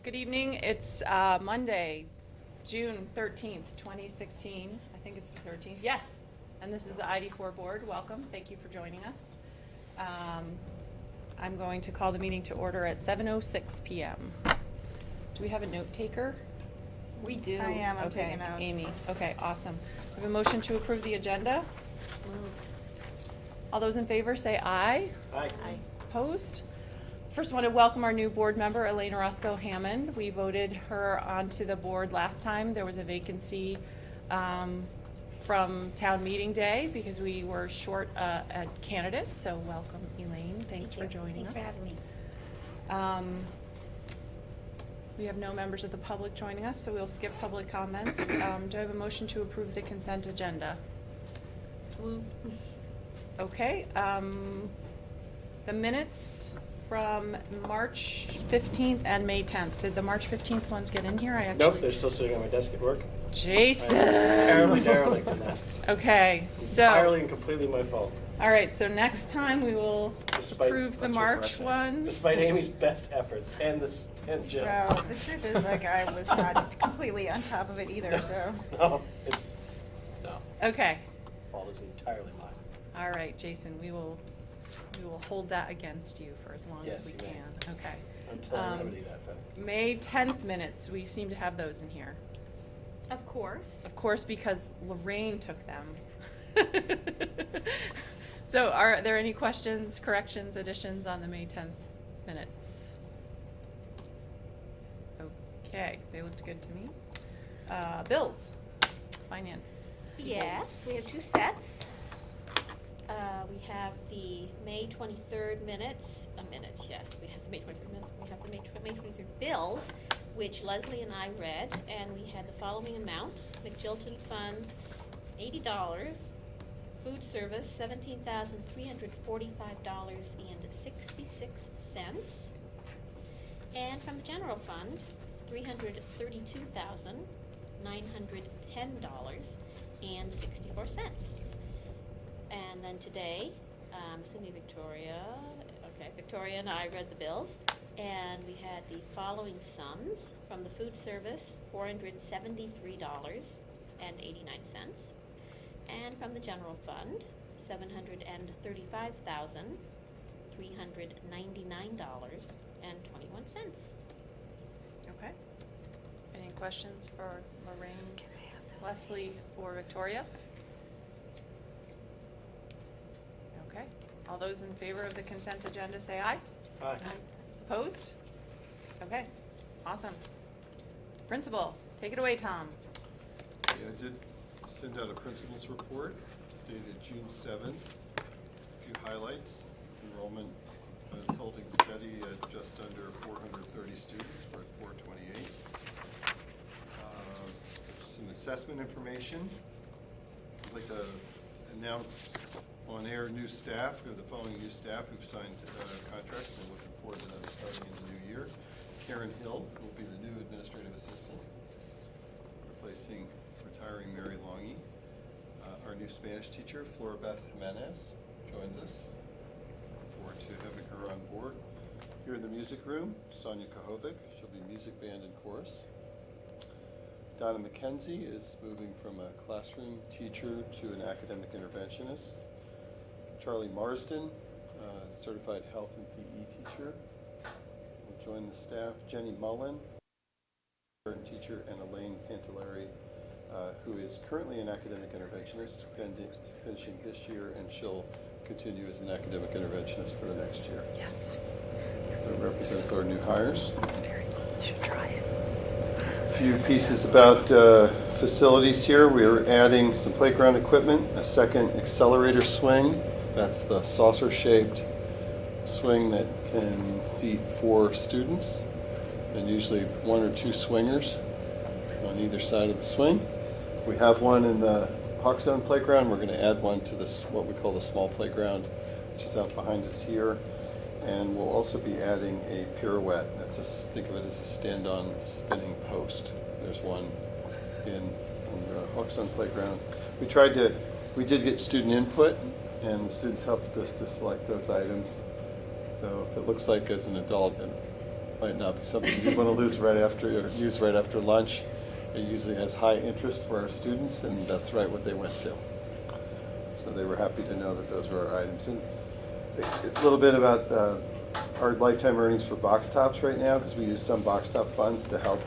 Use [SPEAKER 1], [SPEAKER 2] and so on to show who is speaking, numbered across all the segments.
[SPEAKER 1] Good evening. It's Monday, June 13th, 2016. I think it's the 13th. Yes. And this is the ID4 board. Welcome. Thank you for joining us. I'm going to call the meeting to order at 7:06 p.m. Do we have a note taker?
[SPEAKER 2] We do.
[SPEAKER 3] I am. I'm
[SPEAKER 1] Okay,
[SPEAKER 3] taking notes.
[SPEAKER 1] Amy. Okay, awesome. We have a motion to approve the agenda.
[SPEAKER 2] Moved.
[SPEAKER 1] All those in favor say aye.
[SPEAKER 2] Aye.
[SPEAKER 1] Opposed? First, I want to welcome our new board member, Elaine Orozco Hammond. We voted her onto the board last time. There was a vacancy from town meeting day because we were short a candidate. So welcome, Elaine. Thanks for joining us.
[SPEAKER 2] Thanks for having me.
[SPEAKER 1] We have no members of the public joining us, so we'll skip public comments. Do I have a motion to approve the consent agenda?
[SPEAKER 2] Moved.
[SPEAKER 1] Okay. The minutes from March 15th and May 10th. Did the March 15th ones get in here? I actually.
[SPEAKER 4] Nope, they're still sitting on my desk at work.
[SPEAKER 1] Jason.
[SPEAKER 4] I'm terribly derelict in that.
[SPEAKER 1] Okay,
[SPEAKER 4] It's
[SPEAKER 1] so.
[SPEAKER 4] entirely and completely my fault.
[SPEAKER 1] All right, so next time we will
[SPEAKER 4] Despite-
[SPEAKER 1] approve the
[SPEAKER 4] that's
[SPEAKER 1] March
[SPEAKER 4] refreshing.
[SPEAKER 1] ones.
[SPEAKER 4] Despite Amy's best efforts and Jill.
[SPEAKER 3] Well, the truth is, like, I was not completely on top of it either, so.
[SPEAKER 4] No,
[SPEAKER 1] Okay,
[SPEAKER 4] fault is entirely mine.
[SPEAKER 1] all right, Jason, we will hold that against you for as long as
[SPEAKER 4] Yes,
[SPEAKER 1] we
[SPEAKER 4] you may.
[SPEAKER 1] can. Okay.
[SPEAKER 4] Until I remedy that fact.
[SPEAKER 1] May 10th minutes, we seem to have those in here.
[SPEAKER 2] Of course.
[SPEAKER 1] Of course, because Lorraine took them. So are there any questions, corrections, additions on the May 10th minutes? Okay, they looked good to me. Bills, finance.
[SPEAKER 2] Yes, we have two sets. We have the May 23rd minutes, yes, we have the May 23rd minutes, we have the May 23rd bills, which Leslie and I read, and we had the following amounts. McJilton Fund, $80. Food service, $17,345.66. And from the general fund, $332,910.64. And then today, Victoria and I read the bills, and we had the following sums. From the food service, $473.89. And from the general fund, $735,399.21.
[SPEAKER 1] Okay. Any questions for Lorraine, Leslie, or Victoria? Okay. All those in favor of the consent agenda say aye.
[SPEAKER 4] Aye.
[SPEAKER 1] Opposed? Okay, awesome. Principal, take it away, Tom.
[SPEAKER 5] Yeah, I did send out a principal's report, it's dated June 7th. A few highlights: enrollment is holding steady at just under 430 students, we're at 428. Some assessment information. I'd like to announce on air new staff. We have the following new staff who've signed contracts. We're looking forward to them starting in the new year. Karen Hill will be the new administrative assistant, replacing retiring Mary Longy. Our new Spanish teacher, Flora Beth Jimenez, joins us. Looking forward to having her on board. Here in the music room, Sonia Kahovic. She'll be music band and chorus. Donna McKenzie is moving from a classroom teacher to an academic interventionist. Charlie Marsden, certified health and PE teacher, will join the staff. Jenny Mullen, current teacher, and Elaine Pantalleri, who is currently an academic interventionist, finishing this year, and she'll continue as an academic interventionist for the next year.
[SPEAKER 1] Yes.
[SPEAKER 5] That represents our new hires.
[SPEAKER 1] That's very cool. You should try it.
[SPEAKER 5] A few pieces about facilities here. We're adding some playground equipment, a second accelerator swing. That's the saucer-shaped swing that can seat 4 students, and usually 1 or 2 swingers on either side of the swing. We have one in the Hawkstone playground. We're going to add one to this, what we call the small playground, which is out behind us here. And we'll also be adding a pirouette. Think of it as a stand-on spinning post. There's one in the Hawkstone playground. We did get student input, and the students helped us to select those items. So if it looks like as an adult,
[SPEAKER 6] might not be something you want to lose right after, or use right after lunch. It usually has high interest for our students, and that's right what they went to. So they were happy to know that those were our items. And it's a little bit about our lifetime earnings for box tops right now, because we use some box top funds to help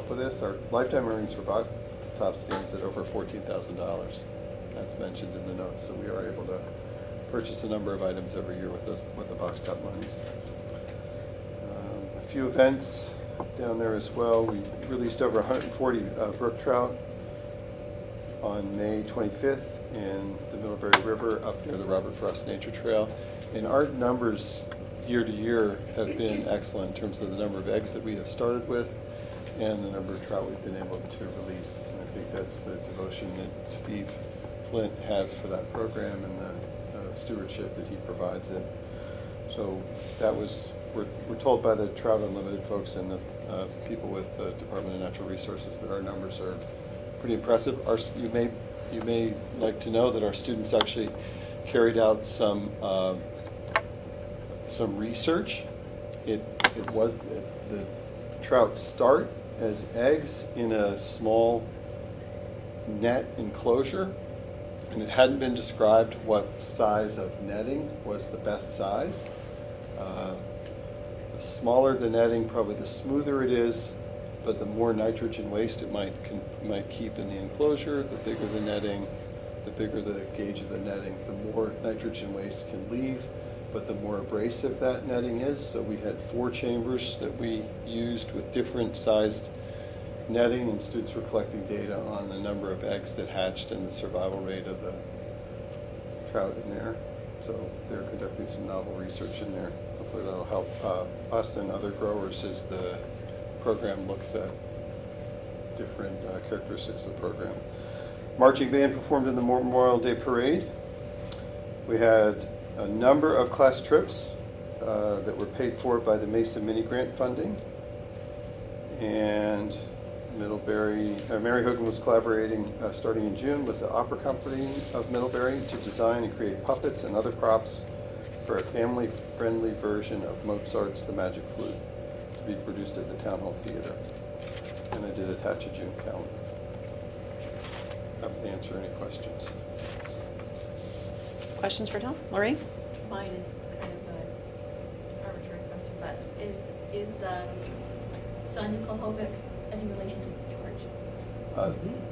[SPEAKER 6] with this. Our lifetime earnings for box top stands at over $14,000. That's mentioned in the notes, so we are able to purchase a number of items every year with the box top monies. A few events down there as well. We released over 140 brook trout on May 25th in the Middlebury River up near the Robert Frost Nature Trail. And our numbers year to year have been excellent in terms of the number of eggs that we have started with and the number of trout we've been able to release. And I think that's the devotion that Steve Flint has for that program and the stewardship that he provides it. So that was, we're told by the Trout Unlimited folks and the people with the Department of Natural Resources that our numbers are pretty impressive. You may like to know that our students actually carried out some research. The trout start as eggs in a small net enclosure, and it hadn't been described what size of netting was the best size. The smaller the netting, probably the smoother it is, but the more nitrogen waste it might keep in the enclosure. The bigger the netting, the bigger the gauge of the netting, the more nitrogen waste can leave, but the more abrasive that netting is. So we had 4 chambers that we used with different sized netting, and students were collecting data on the number of eggs that hatched and the survival rate of the trout in there. So they're conducting some novel research in there. Hopefully that'll help us and other growers as the program looks at different characteristics of the program. Marching band performed in the Memorial Day Parade. We had a number of class trips that were paid for by the Mesa Mini Grant funding. And Mary Hogan was collaborating starting in June with the Opera Company of Middlebury to design and create puppets and other props for a family-friendly version of Mozart's The Magic Flute to be produced at the Town Hall Theater. And I did attach a June calendar. Happy to answer any questions.
[SPEAKER 1] Questions for Tom? Lorraine?
[SPEAKER 7] Mine is kind of an arbitrary question, but is Sonia Kolhovic any relation to George?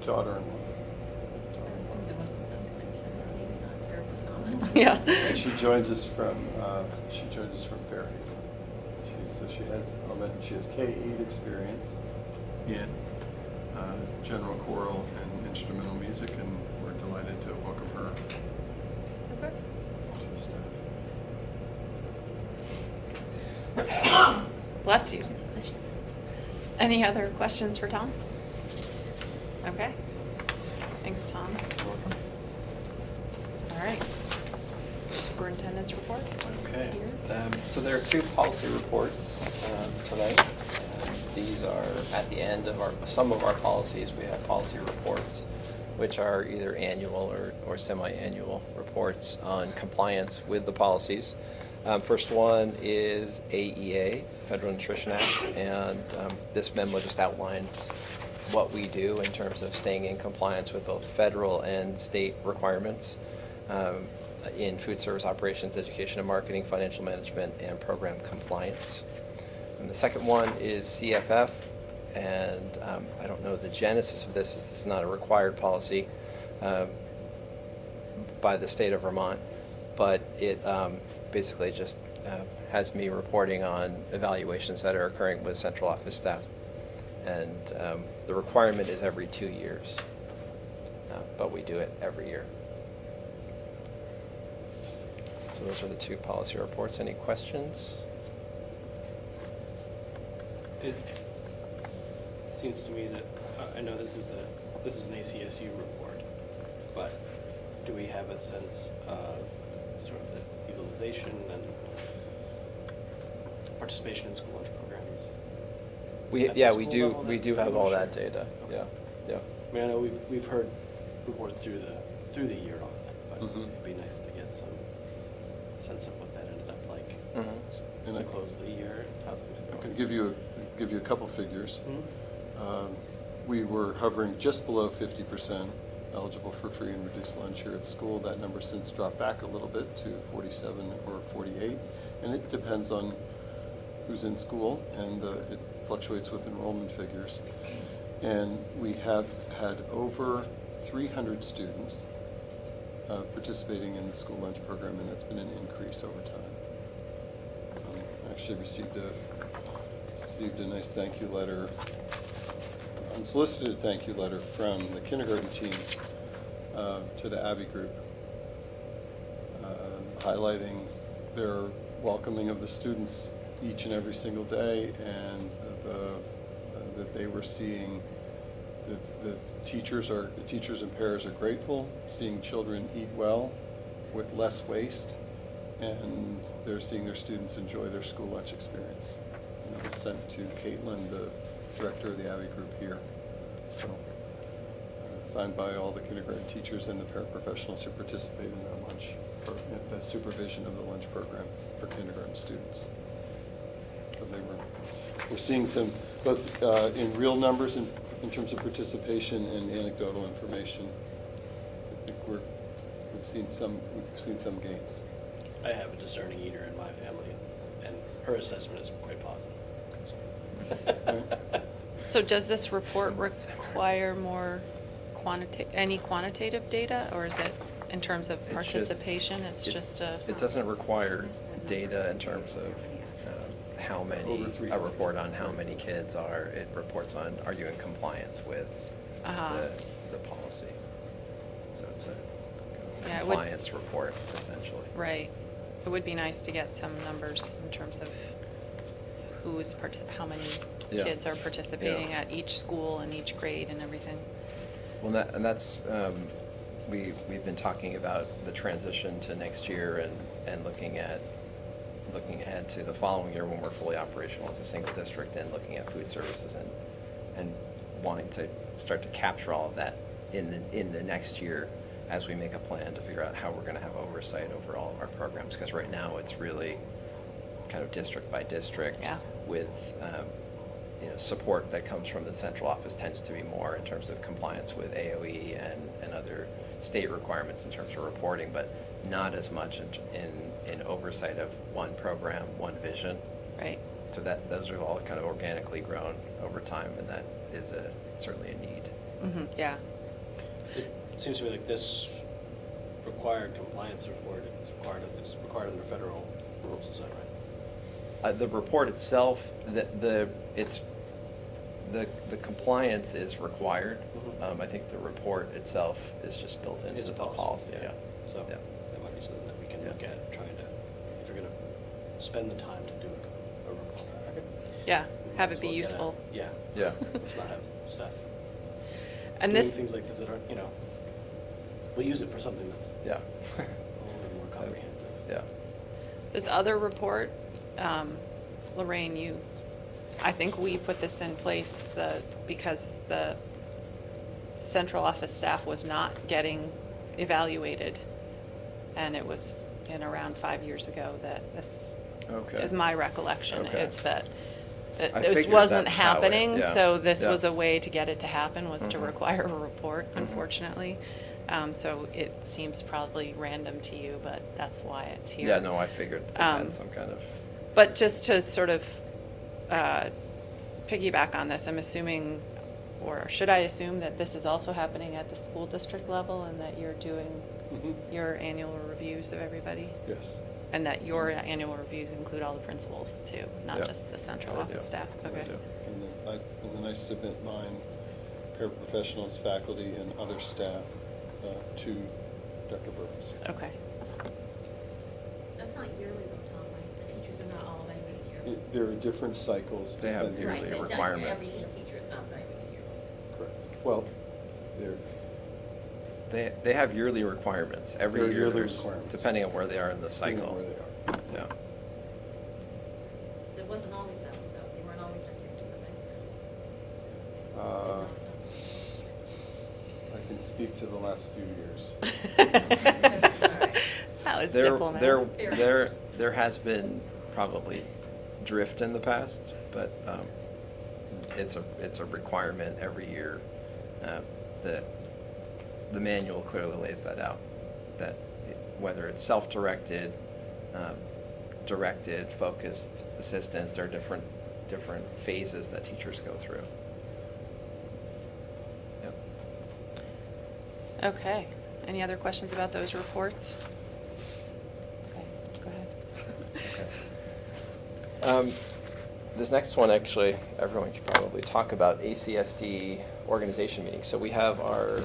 [SPEAKER 6] Daughter-in-law.
[SPEAKER 1] Yeah.
[SPEAKER 6] And she joins us from Fairhaven. She has K-8 experience in general choral and instrumental music, and we're delighted to welcome her to the staff.
[SPEAKER 1] Bless you. Any other questions for Tom? Okay. Thanks, Tom. All right. Superintendent's report.
[SPEAKER 8] Okay, so there are 2 policy reports tonight. These are at the end of some of our policies. We have policy reports, which are either annual or semi-annual reports on compliance with the policies. First one is AEA, Federal Nutrition Act, and this memo just outlines what we do in terms of staying in compliance with both federal and state requirements in food service operations, education and marketing, financial management, and program compliance. And the second one is CFF, and I don't know the genesis of this. This is not a required policy by the state of Vermont, but it basically just has me reporting on evaluations that are occurring with central office staff. And the requirement is every 2 years, but we do it every year. So those are the 2 policy reports. Any questions?
[SPEAKER 4] It seems to me that, I know this is an ACSU report, but do we have a sense of sort of the utilization and participation in school lunch programs? At the school level,
[SPEAKER 8] We do have all that data.
[SPEAKER 4] Okay.
[SPEAKER 8] Yeah.
[SPEAKER 4] I mean, I know we've heard reports through the year on it, but
[SPEAKER 6] Mhm.
[SPEAKER 4] it'd be nice to get some sense of what that ended up like.
[SPEAKER 6] And
[SPEAKER 4] to
[SPEAKER 6] I
[SPEAKER 4] close the year? How things are
[SPEAKER 6] I
[SPEAKER 4] going?
[SPEAKER 6] can give you a couple figures.
[SPEAKER 4] Mhm.
[SPEAKER 6] We were hovering just below 50% eligible for free and reduced lunch here at school. That number since dropped back a little bit to 47 or 48, and it depends on who's in school, and it fluctuates with enrollment figures. And we have had over 300 students participating in the school lunch program, and that's been an increase over time. I actually received a nice thank you letter, unsolicited thank you letter from the kindergarten team to the Abbey group, highlighting their welcoming of the students each and every single day, and that they were seeing the teachers and paras are grateful, seeing children eat well with less waste, and they're seeing their students enjoy their school lunch experience. And it was sent to Caitlin, the director of the Abbey group here. So, signed by all the kindergarten teachers and the paraprofessionals who participate in that lunch, the supervision of the lunch program for kindergarten students. So we're seeing some, both in real numbers in terms of participation and anecdotal information. I think we've seen some gains.
[SPEAKER 4] I have a discerning eater in my family, and her assessment is quite positive.
[SPEAKER 1] So does this report require more any quantitative data, or is it in terms of
[SPEAKER 8] It's just-
[SPEAKER 1] participation, it's just a?
[SPEAKER 8] It doesn't require data in terms of how many,
[SPEAKER 6] Over 300.
[SPEAKER 8] a report on how many kids it reports on, are you in compliance with the policy? So it's a
[SPEAKER 1] Yeah, it would-
[SPEAKER 8] compliance report, essentially.
[SPEAKER 1] Right. It would be nice to get some numbers in terms of how many
[SPEAKER 8] Yeah.
[SPEAKER 1] kids are participating
[SPEAKER 8] Yeah.
[SPEAKER 1] at each school and each grade and everything.
[SPEAKER 8] Well, that's, we've been talking about the transition to next year and looking ahead to the following year when we're fully operational as a single district, and looking at food services and wanting to start to capture all of that in the next year as we make a plan to figure out how we're gonna have oversight over all of our programs. Because right now, it's really kind of district by district.
[SPEAKER 1] Yeah.
[SPEAKER 8] With, support that comes from the central office tends to be more in terms of compliance with AOE and other state requirements in terms of reporting, but not as much in oversight of one program, one vision.
[SPEAKER 1] Right.
[SPEAKER 8] So those are all kind of organically grown over time, and that is certainly a need.
[SPEAKER 1] Yeah.
[SPEAKER 4] It seems to me like this required compliance report, it's required under federal rules, is that right?
[SPEAKER 8] The report itself, the compliance is required.
[SPEAKER 4] Mhm.
[SPEAKER 8] I think the report itself is just built into
[SPEAKER 4] It's
[SPEAKER 8] the
[SPEAKER 4] a
[SPEAKER 8] policy, yeah.
[SPEAKER 4] So
[SPEAKER 8] Yeah.
[SPEAKER 4] that might be something that we can
[SPEAKER 8] Yeah.
[SPEAKER 4] look at, trying to, if you're gonna spend the time to do a report.
[SPEAKER 1] Yeah,
[SPEAKER 4] we
[SPEAKER 1] have
[SPEAKER 4] might
[SPEAKER 1] it
[SPEAKER 4] as
[SPEAKER 1] be
[SPEAKER 4] well get
[SPEAKER 1] useful.
[SPEAKER 4] Yeah.
[SPEAKER 8] Yeah.
[SPEAKER 4] Let's not have staff
[SPEAKER 1] And
[SPEAKER 4] doing
[SPEAKER 1] this,
[SPEAKER 4] things like this that aren't, we'll use it for something that's
[SPEAKER 8] Yeah.
[SPEAKER 4] a little bit more comprehensive.
[SPEAKER 8] Yeah.
[SPEAKER 1] this other report, Lorraine, I think we put this in place because the central office staff was not getting evaluated. And it was around 5 years ago that this
[SPEAKER 8] Okay.
[SPEAKER 1] is my recollection.
[SPEAKER 8] Okay.
[SPEAKER 1] It's that
[SPEAKER 8] I
[SPEAKER 1] this
[SPEAKER 8] figured
[SPEAKER 1] wasn't
[SPEAKER 8] that's how it-
[SPEAKER 1] happening,
[SPEAKER 8] yeah,
[SPEAKER 1] so this
[SPEAKER 8] yeah.
[SPEAKER 1] was a way to get it to happen, was to
[SPEAKER 8] Mhm.
[SPEAKER 1] require a report,
[SPEAKER 8] Mhm.
[SPEAKER 1] unfortunately. So it seems probably random to you, but that's why it's here.
[SPEAKER 8] Yeah, no, I figured it had some kind of.
[SPEAKER 1] But just to sort of piggyback on this, I'm assuming, or should I assume that this is also happening at the school district level, and that you're doing
[SPEAKER 6] Mhm.
[SPEAKER 1] your annual reviews of everybody?
[SPEAKER 6] Yes.
[SPEAKER 1] And that your annual reviews include all the principals too, not
[SPEAKER 8] Yeah.
[SPEAKER 1] just the central
[SPEAKER 8] They
[SPEAKER 1] office
[SPEAKER 8] do.
[SPEAKER 1] staff?
[SPEAKER 8] They
[SPEAKER 1] Okay.
[SPEAKER 8] do.
[SPEAKER 6] And then I submit mine, paraprofessionals, faculty, and other staff to Dr. Burgess.
[SPEAKER 1] Okay.
[SPEAKER 7] That's not yearly though, Tom, right? The teachers are not all evaluated yearly.
[SPEAKER 6] There are different cycles.
[SPEAKER 8] They have
[SPEAKER 6] depending-
[SPEAKER 8] yearly
[SPEAKER 7] Right, but not
[SPEAKER 8] requirements.
[SPEAKER 7] Every teacher is not evaluated yearly.
[SPEAKER 6] Correct. Well, they're,
[SPEAKER 8] They have yearly requirements. Every
[SPEAKER 6] There are
[SPEAKER 8] year,
[SPEAKER 6] yearly
[SPEAKER 8] there's,
[SPEAKER 6] requirements.
[SPEAKER 8] depending on where they are in the
[SPEAKER 6] depending
[SPEAKER 8] cycle.
[SPEAKER 6] on where they are.
[SPEAKER 8] Yeah.
[SPEAKER 7] It wasn't always that way though, they weren't always like yearly,
[SPEAKER 6] Uh, I can speak to the last few years.
[SPEAKER 1] That was
[SPEAKER 8] There
[SPEAKER 1] diplomatic.
[SPEAKER 8] has been probably drift in the past, but it's a requirement every year. The manual clearly lays that out, that whether it's self-directed, directed, focused assistance, there are different phases that teachers go through. Yep.
[SPEAKER 1] Okay, any other questions about those reports? Okay, go ahead.
[SPEAKER 8] Okay. This next one, actually, everyone could probably talk about ACSD organization meetings. So we have our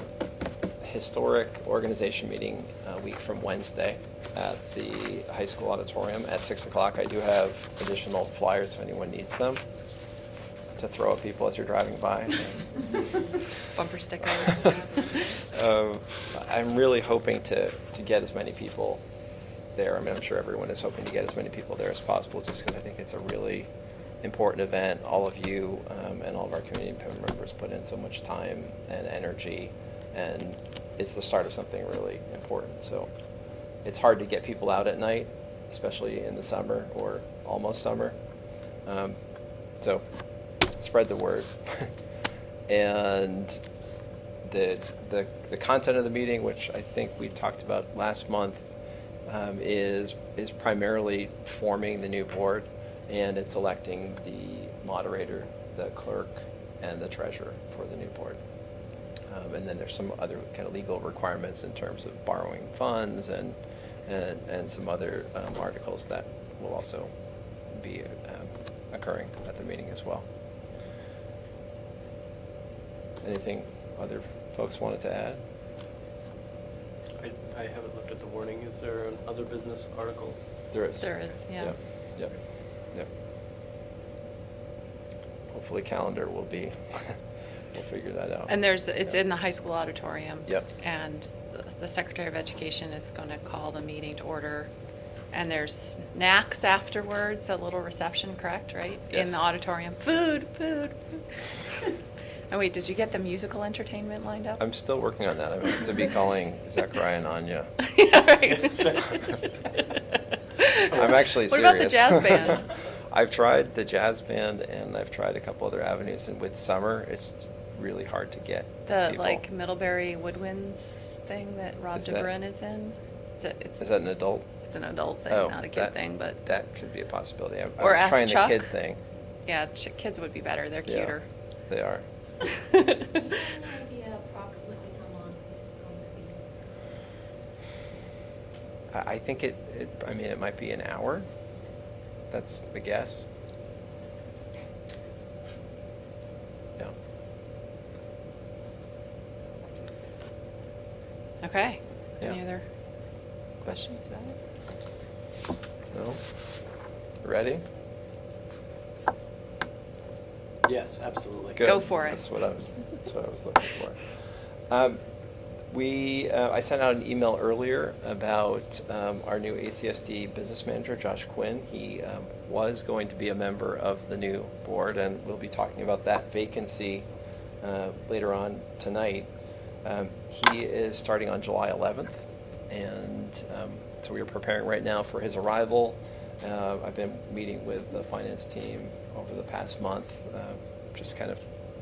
[SPEAKER 8] historic organization meeting a week from Wednesday at the high school auditorium at 6 o'clock. I do have additional flyers if anyone needs them to throw at people as you're driving by.
[SPEAKER 1] Bumper stickers.
[SPEAKER 8] I'm really hoping to get as many people there. I mean, I'm sure everyone is hoping to get as many people there as possible, just because I think it's a really important event. All of you and all of our community members put in so much time and energy, and it's the start of something really important. So it's hard to get people out at night, especially in the summer or almost summer. So spread the word. And the content of the meeting, which I think we talked about last month, is primarily forming the new board, and it's electing the moderator, the clerk, and the treasurer for the new board. And then there's some other kind of legal requirements in terms of borrowing funds and some other articles that will also be occurring at the meeting as well. Anything other folks wanted to add?
[SPEAKER 4] I haven't looked at the warning. Is there an other business article?
[SPEAKER 8] There is.
[SPEAKER 1] There is, yeah.
[SPEAKER 8] Yep. Hopefully calendar will be, we'll figure that out.
[SPEAKER 1] And it's in the high school auditorium.
[SPEAKER 8] Yep.
[SPEAKER 1] And the Secretary of Education is going to call the meeting to order. And there's snacks afterwards, a little reception, correct, right? In the
[SPEAKER 8] Yes.
[SPEAKER 1] auditorium. Food. Oh, wait, did you get the musical entertainment lined up?
[SPEAKER 8] I'm still working on that. I'm going to be calling Zechariah and Anya.
[SPEAKER 1] Yeah, right.
[SPEAKER 8] I'm actually
[SPEAKER 1] What
[SPEAKER 8] serious.
[SPEAKER 1] about the jazz band?
[SPEAKER 8] I've tried the jazz band, and I've tried a couple other avenues, and with summer, it's really hard to get
[SPEAKER 1] The,
[SPEAKER 8] people.
[SPEAKER 1] like, Middlebury Woodwinds thing that Rob
[SPEAKER 8] Is that-
[SPEAKER 1] DeBrun is in? It's
[SPEAKER 8] Is that an adult?
[SPEAKER 1] It's an adult thing,
[SPEAKER 8] Oh,
[SPEAKER 1] not a kid
[SPEAKER 8] that-
[SPEAKER 1] thing, but.
[SPEAKER 8] That could be a possibility. I
[SPEAKER 1] Or
[SPEAKER 8] was
[SPEAKER 1] ask
[SPEAKER 8] trying
[SPEAKER 1] Chuck.
[SPEAKER 8] the kid thing.
[SPEAKER 1] Yeah, kids would be better. They're
[SPEAKER 8] Yeah,
[SPEAKER 1] cuter.
[SPEAKER 8] They are.
[SPEAKER 7] Any idea approximately how long this is going to be?
[SPEAKER 8] I think it might be an hour. That's a guess. Yeah.
[SPEAKER 1] Okay. Any
[SPEAKER 8] Yeah.
[SPEAKER 1] other questions about it?
[SPEAKER 8] No? Ready?
[SPEAKER 4] Yes, absolutely.
[SPEAKER 8] Good.
[SPEAKER 1] Go for it.
[SPEAKER 8] That's what I was looking for. I sent out an email earlier about our new ACSD business manager, Josh Quinn. He was going to be a member of the new board, and we'll be talking about that vacancy later on tonight. He is starting on July 11th, and so we are preparing right now for his arrival. I've been meeting with the finance team over the past month, just kind of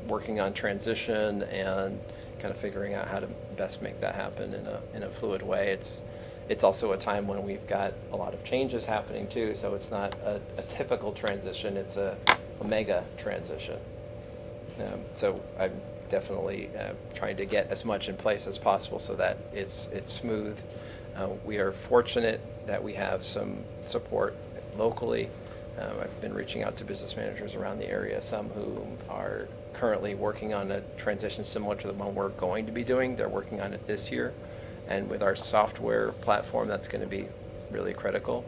[SPEAKER 8] working on transition and kind of figuring out how to best make that happen in a fluid way. It's also a time when we've got a lot of changes happening too, so it's not a typical transition, it's a mega transition. So I'm definitely trying to get as much in place as possible so that it's smooth. We are fortunate that we have some support locally. I've been reaching out to business managers around the area, some who are currently working on a transition similar to the one we're going to be doing. They're working on it this year. And with our software platform, that's going to be really critical.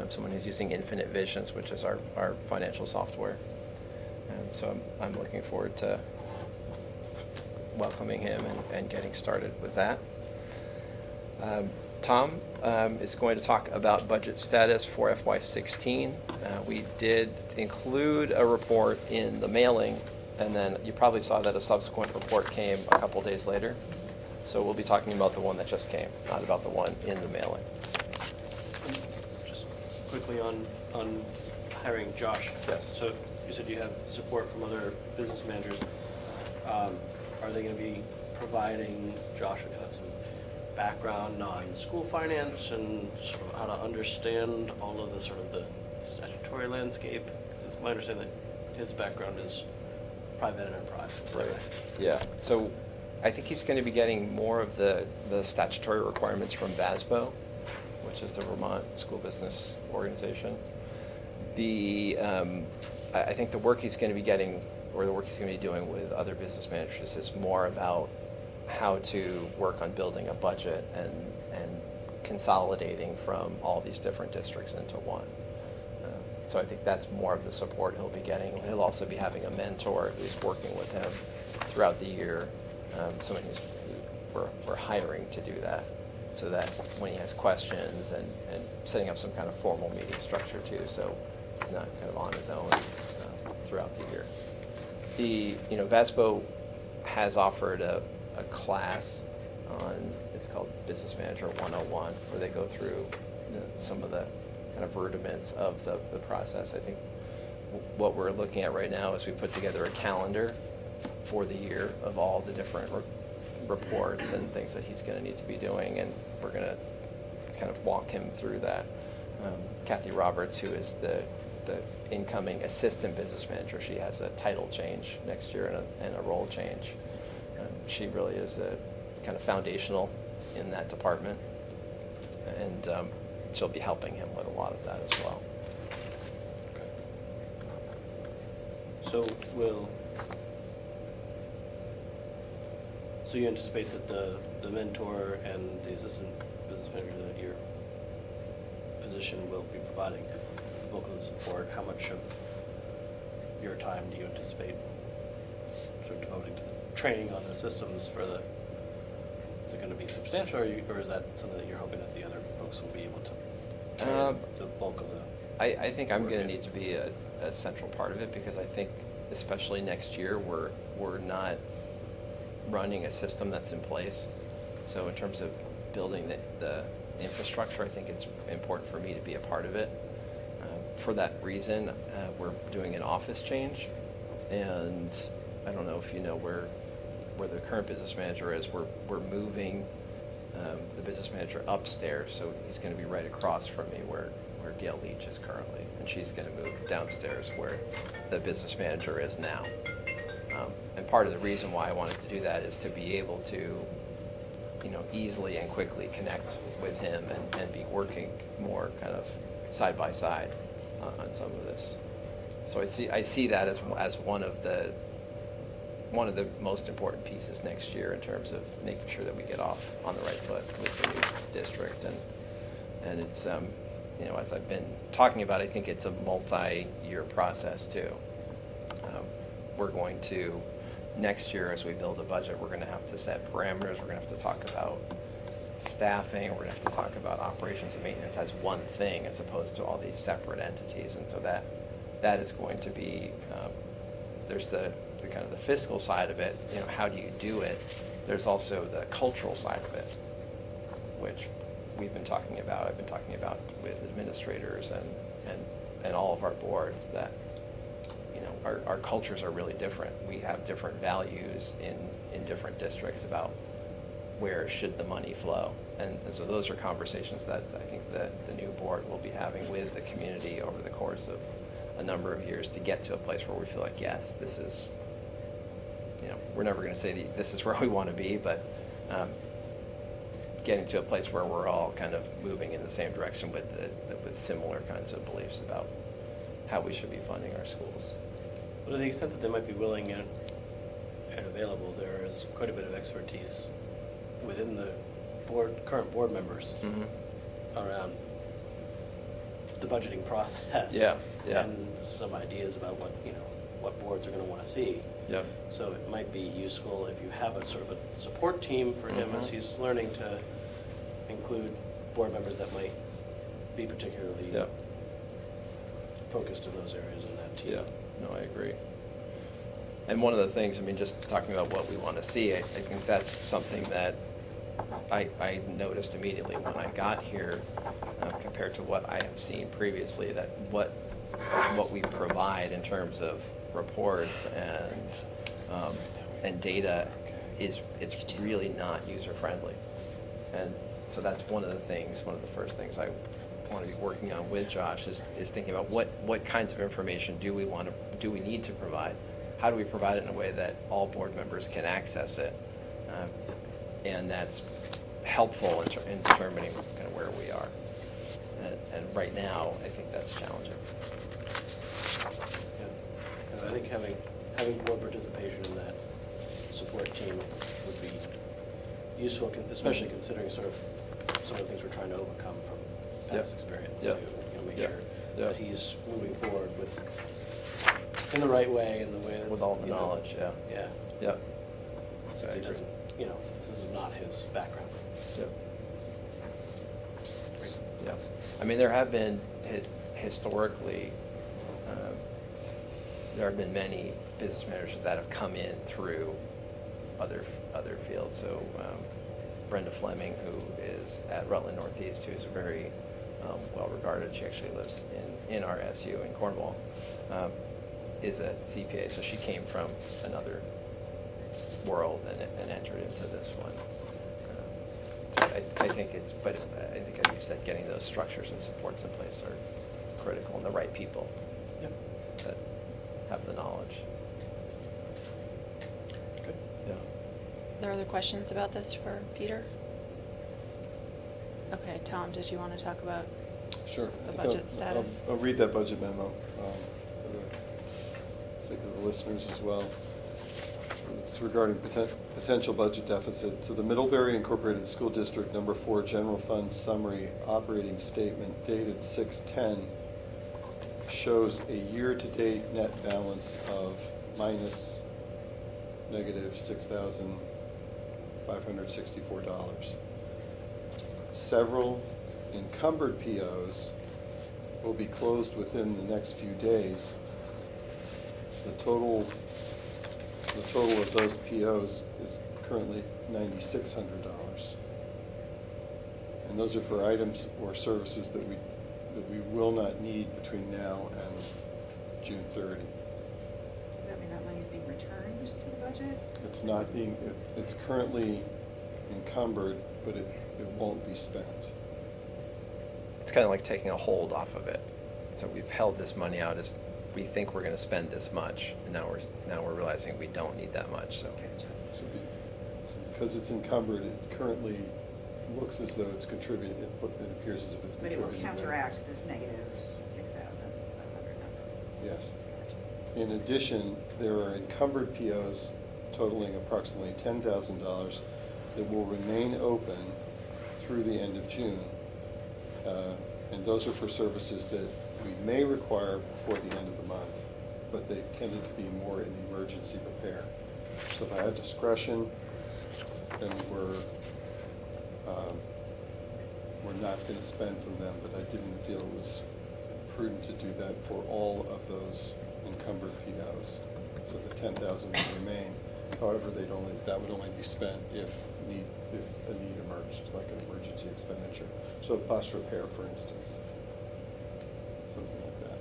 [SPEAKER 8] Someone who's using Infinite Visions, which is our financial software. So I'm looking forward to welcoming him and getting started with that. Tom is going to talk about budget status for FY16. We did include a report in the mailing, and then you probably saw that a subsequent report came a couple days later. So we'll be talking about the one that just came, not about the one in the mailing.
[SPEAKER 4] Just quickly on hiring Josh.
[SPEAKER 8] Yes.
[SPEAKER 4] So you said you have support from other business managers. Are they gonna be providing Josh with kind of some background on school finance and sort of how to understand all of the sort of the statutory landscape? 'Cause it's my understanding that his background is private enterprise. Is that
[SPEAKER 8] Right.
[SPEAKER 4] right?
[SPEAKER 8] Yeah, so I think he's going to be getting more of the statutory requirements from VASBO, which is the Vermont School Business Organization. I think the work he's going to be getting, or the work he's going to be doing with other business managers is more about how to work on building a budget and consolidating from all these different districts into one. So I think that's more of the support he'll be getting. He'll also be having a mentor who's working with him throughout the year, someone we're hiring to do that, so that when he has questions and setting up some kind of formal meeting structure too, so he's not kind of on his own throughout the year. VASBO has offered a class on, it's called Business Manager 101, where they go through some of the kind of rudiments of the process. I think what we're looking at right now is we put together a calendar for the year of all the different reports and things that he's going to need to be doing, and we're going to kind of walk him through that. Kathy Roberts, who is the incoming assistant business manager, she has a title change next year and a role change. She really is kind of foundational in that department, and she'll be helping him with a lot of that as well.
[SPEAKER 4] So so you anticipate that the mentor and the assistant business manager that your position will be providing the bulk of the support? How much of your time do you anticipate sort of devoting to the training on the systems for the, is it gonna be substantial, or is that something that you're hoping that the other folks will be able to carry the bulk of the?
[SPEAKER 8] I think I'm
[SPEAKER 4] work
[SPEAKER 8] going
[SPEAKER 4] in?
[SPEAKER 8] to need to be a central part of it, because I think especially next year, we're not running a system that's in place. So in terms of building the infrastructure, I think it's important for me to be a part of it. For that reason, we're doing an office change, and I don't know if you know where the current business manager is. We're moving the business manager upstairs, so he's going to be right across from me where Gail Leach is currently, and she's going to move downstairs where the business manager is now. And part of the reason why I wanted to do that is to be able to, easily and quickly connect with him and be working more kind of side by side on some of this. So I see that as one of the most important pieces next year in terms of making sure that we get off on the right foot with the new district. And it's, as I've been talking about, I think it's a multi-year process too. We're going to, next year as we build a budget, we're going to have to set parameters. We're going to have to talk about staffing. We're going to have to talk about operations and maintenance as one thing as opposed to all these separate entities. And so that is going to be, there's the kind of the fiscal side of it, how do you do it? There's also the cultural side of it, which we've been talking about. I've been talking about with administrators and all of our boards that, our cultures are really different. We have different values in different districts about where should the money flow. And so those are conversations that I think the new board will be having with the community over the course of a number of years to get to a place where we feel like, yes, this is, we're never going to say this is where we want to be, but getting to a place where we're all kind of moving in the same direction with similar kinds of beliefs about how we should be funding our schools.
[SPEAKER 4] Well, to the extent that they might be willing and available, there is quite a bit of expertise within the current board members around the budgeting process.
[SPEAKER 8] Yeah.
[SPEAKER 4] And some ideas about what boards are going to want to see.
[SPEAKER 8] Yeah.
[SPEAKER 4] So it might be useful if you have a sort of a support team for him as he's learning to include board members that might be particularly focused in those areas in that team.
[SPEAKER 8] Yeah, no, I agree. And one of the things, just talking about what we want to see, I think that's something that I noticed immediately when I got here. compared to what I have seen previously, that what we provide in terms of reports and data it's really not user-friendly. And so that's one of the first things I want to be working on with Josh is thinking about what kinds of information do we need to provide? How do we provide it in a way that all board members can access it? And that's helpful in determining kind of where we are. And right now, I think that's challenging.
[SPEAKER 4] Yeah. And I think having board participation in that support team would be useful, especially considering sort of some of the things we're trying to overcome from past
[SPEAKER 8] Yep.
[SPEAKER 4] experience.
[SPEAKER 8] Yep.
[SPEAKER 4] To make
[SPEAKER 8] Yep.
[SPEAKER 4] sure
[SPEAKER 8] Yep.
[SPEAKER 4] that he's moving forward in the right way, in the way that's.
[SPEAKER 8] With all the
[SPEAKER 4] you know,
[SPEAKER 8] knowledge, yeah.
[SPEAKER 4] Yeah.
[SPEAKER 8] Yep.
[SPEAKER 4] Since
[SPEAKER 8] I
[SPEAKER 4] he
[SPEAKER 8] agree.
[SPEAKER 4] doesn't, since this is not his background.
[SPEAKER 8] Yep. Yep. I mean, there have been, historically, there have been many business managers that have come in through other fields. So Brenda Fleming, who is at Rutland Northeast, who's very well-regarded, she actually lives in our SU in Cornwall, is a CPA, so she came from another world and entered into this one. So I think I think as you said, getting those structures and supports in place are critical, and the right people
[SPEAKER 4] Yep.
[SPEAKER 8] that have the knowledge.
[SPEAKER 4] Good.
[SPEAKER 8] Yeah.
[SPEAKER 1] Are there other questions about this for Peter? Okay, Tom, did you want to talk about?
[SPEAKER 6] Sure.
[SPEAKER 1] The
[SPEAKER 6] I think
[SPEAKER 1] budget status?
[SPEAKER 6] I'll read that budget memo for the sake of the listeners as well. It's regarding potential budget deficit. So the Middlebury Incorporated School District Number 4 General Fund Summary Operating Statement dated 6/10 shows a year-to-date net balance of negative $6,564. Several encumbered POs will be closed within the next few days. The total of those POs is currently $9,600. And those are for items or services that we will not need between now and June 30.
[SPEAKER 3] Does that mean that money's being returned to the budget?
[SPEAKER 6] It's not being, it's currently encumbered, but it won't be spent.
[SPEAKER 8] It's kind of like taking a hold off of it. So we've held this money out as we think we're going to spend this much, and now we're realizing we don't need that much. So
[SPEAKER 6] So because it's encumbered, it currently looks as though it's contributing, it appears as if it's
[SPEAKER 3] But it will
[SPEAKER 6] contributing.
[SPEAKER 3] counteract this negative 6,500 number.
[SPEAKER 6] Yes. In addition, there are encumbered POs totaling approximately $10,000 that will remain open through the end of June. And those are for services that we may require before the end of the month, but they tended to be more in emergency repair. So if I had discretion, then we're not going to spend from them, but I didn't feel it was prudent to do that for all of those encumbered POs. So the 10,000 would remain. However, that would only be spent if a need emerged, like an emergency expenditure. So bus repair, for instance, something like that.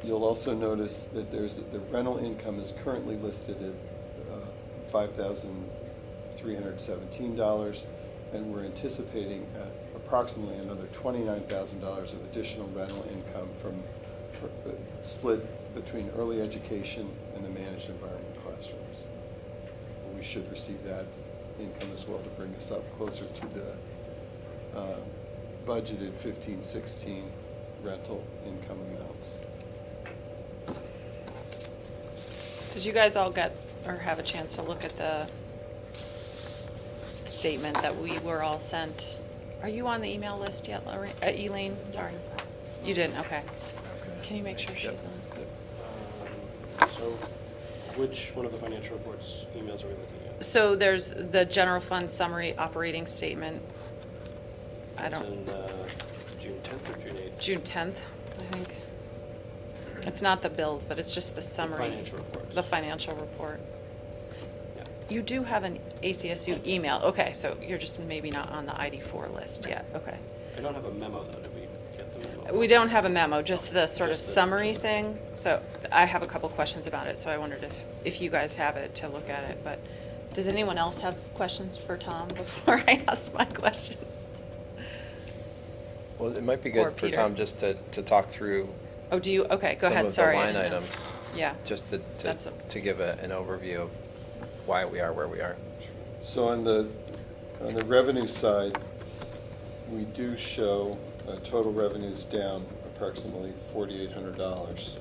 [SPEAKER 6] You'll also notice that the rental income is currently listed at $5,317, and we're anticipating approximately another $29,000 of additional rental income split between early education and the managed environment classrooms. We should receive that income as well to bring us up closer to the budgeted 15-16 rental income amounts.
[SPEAKER 1] Did you guys all get or have a chance to look at the statement that we were all sent? Are you on the email list yet, Elaine? Sorry. You didn't, okay. Can you make sure she's on?
[SPEAKER 4] So which one of the financial reports emails are we looking at?
[SPEAKER 1] So there's the general fund summary operating statement. I
[SPEAKER 4] It's
[SPEAKER 1] don't,
[SPEAKER 4] in June 10th or June 8th?
[SPEAKER 1] June 10th, I think. It's not the bills, but it's just the summary.
[SPEAKER 4] financial reports.
[SPEAKER 1] The financial report.
[SPEAKER 4] Yeah.
[SPEAKER 1] You do have an ACSU email, okay, so you're just maybe not on the ID4 list yet, okay.
[SPEAKER 4] I don't have a memo, though. Did we get the memo?
[SPEAKER 1] We don't have a memo, just the sort of
[SPEAKER 4] Just the-
[SPEAKER 1] summary
[SPEAKER 4] just the-
[SPEAKER 1] thing. So I have a couple questions about it, so I wondered if you guys have it to look at it. But does anyone else have questions for Tom before I ask my questions?
[SPEAKER 8] Well, it might be
[SPEAKER 1] Or
[SPEAKER 8] good for
[SPEAKER 1] Peter.
[SPEAKER 8] Tom just to talk through
[SPEAKER 1] Oh, do you? Okay, go
[SPEAKER 8] some
[SPEAKER 1] ahead,
[SPEAKER 8] of the
[SPEAKER 1] sorry. I
[SPEAKER 8] line
[SPEAKER 1] didn't know.
[SPEAKER 8] items.
[SPEAKER 1] Yeah.
[SPEAKER 8] Just
[SPEAKER 1] That's
[SPEAKER 8] to give an overview of why we are where we are.
[SPEAKER 6] So on the revenue side, we do show total revenues down approximately $4,800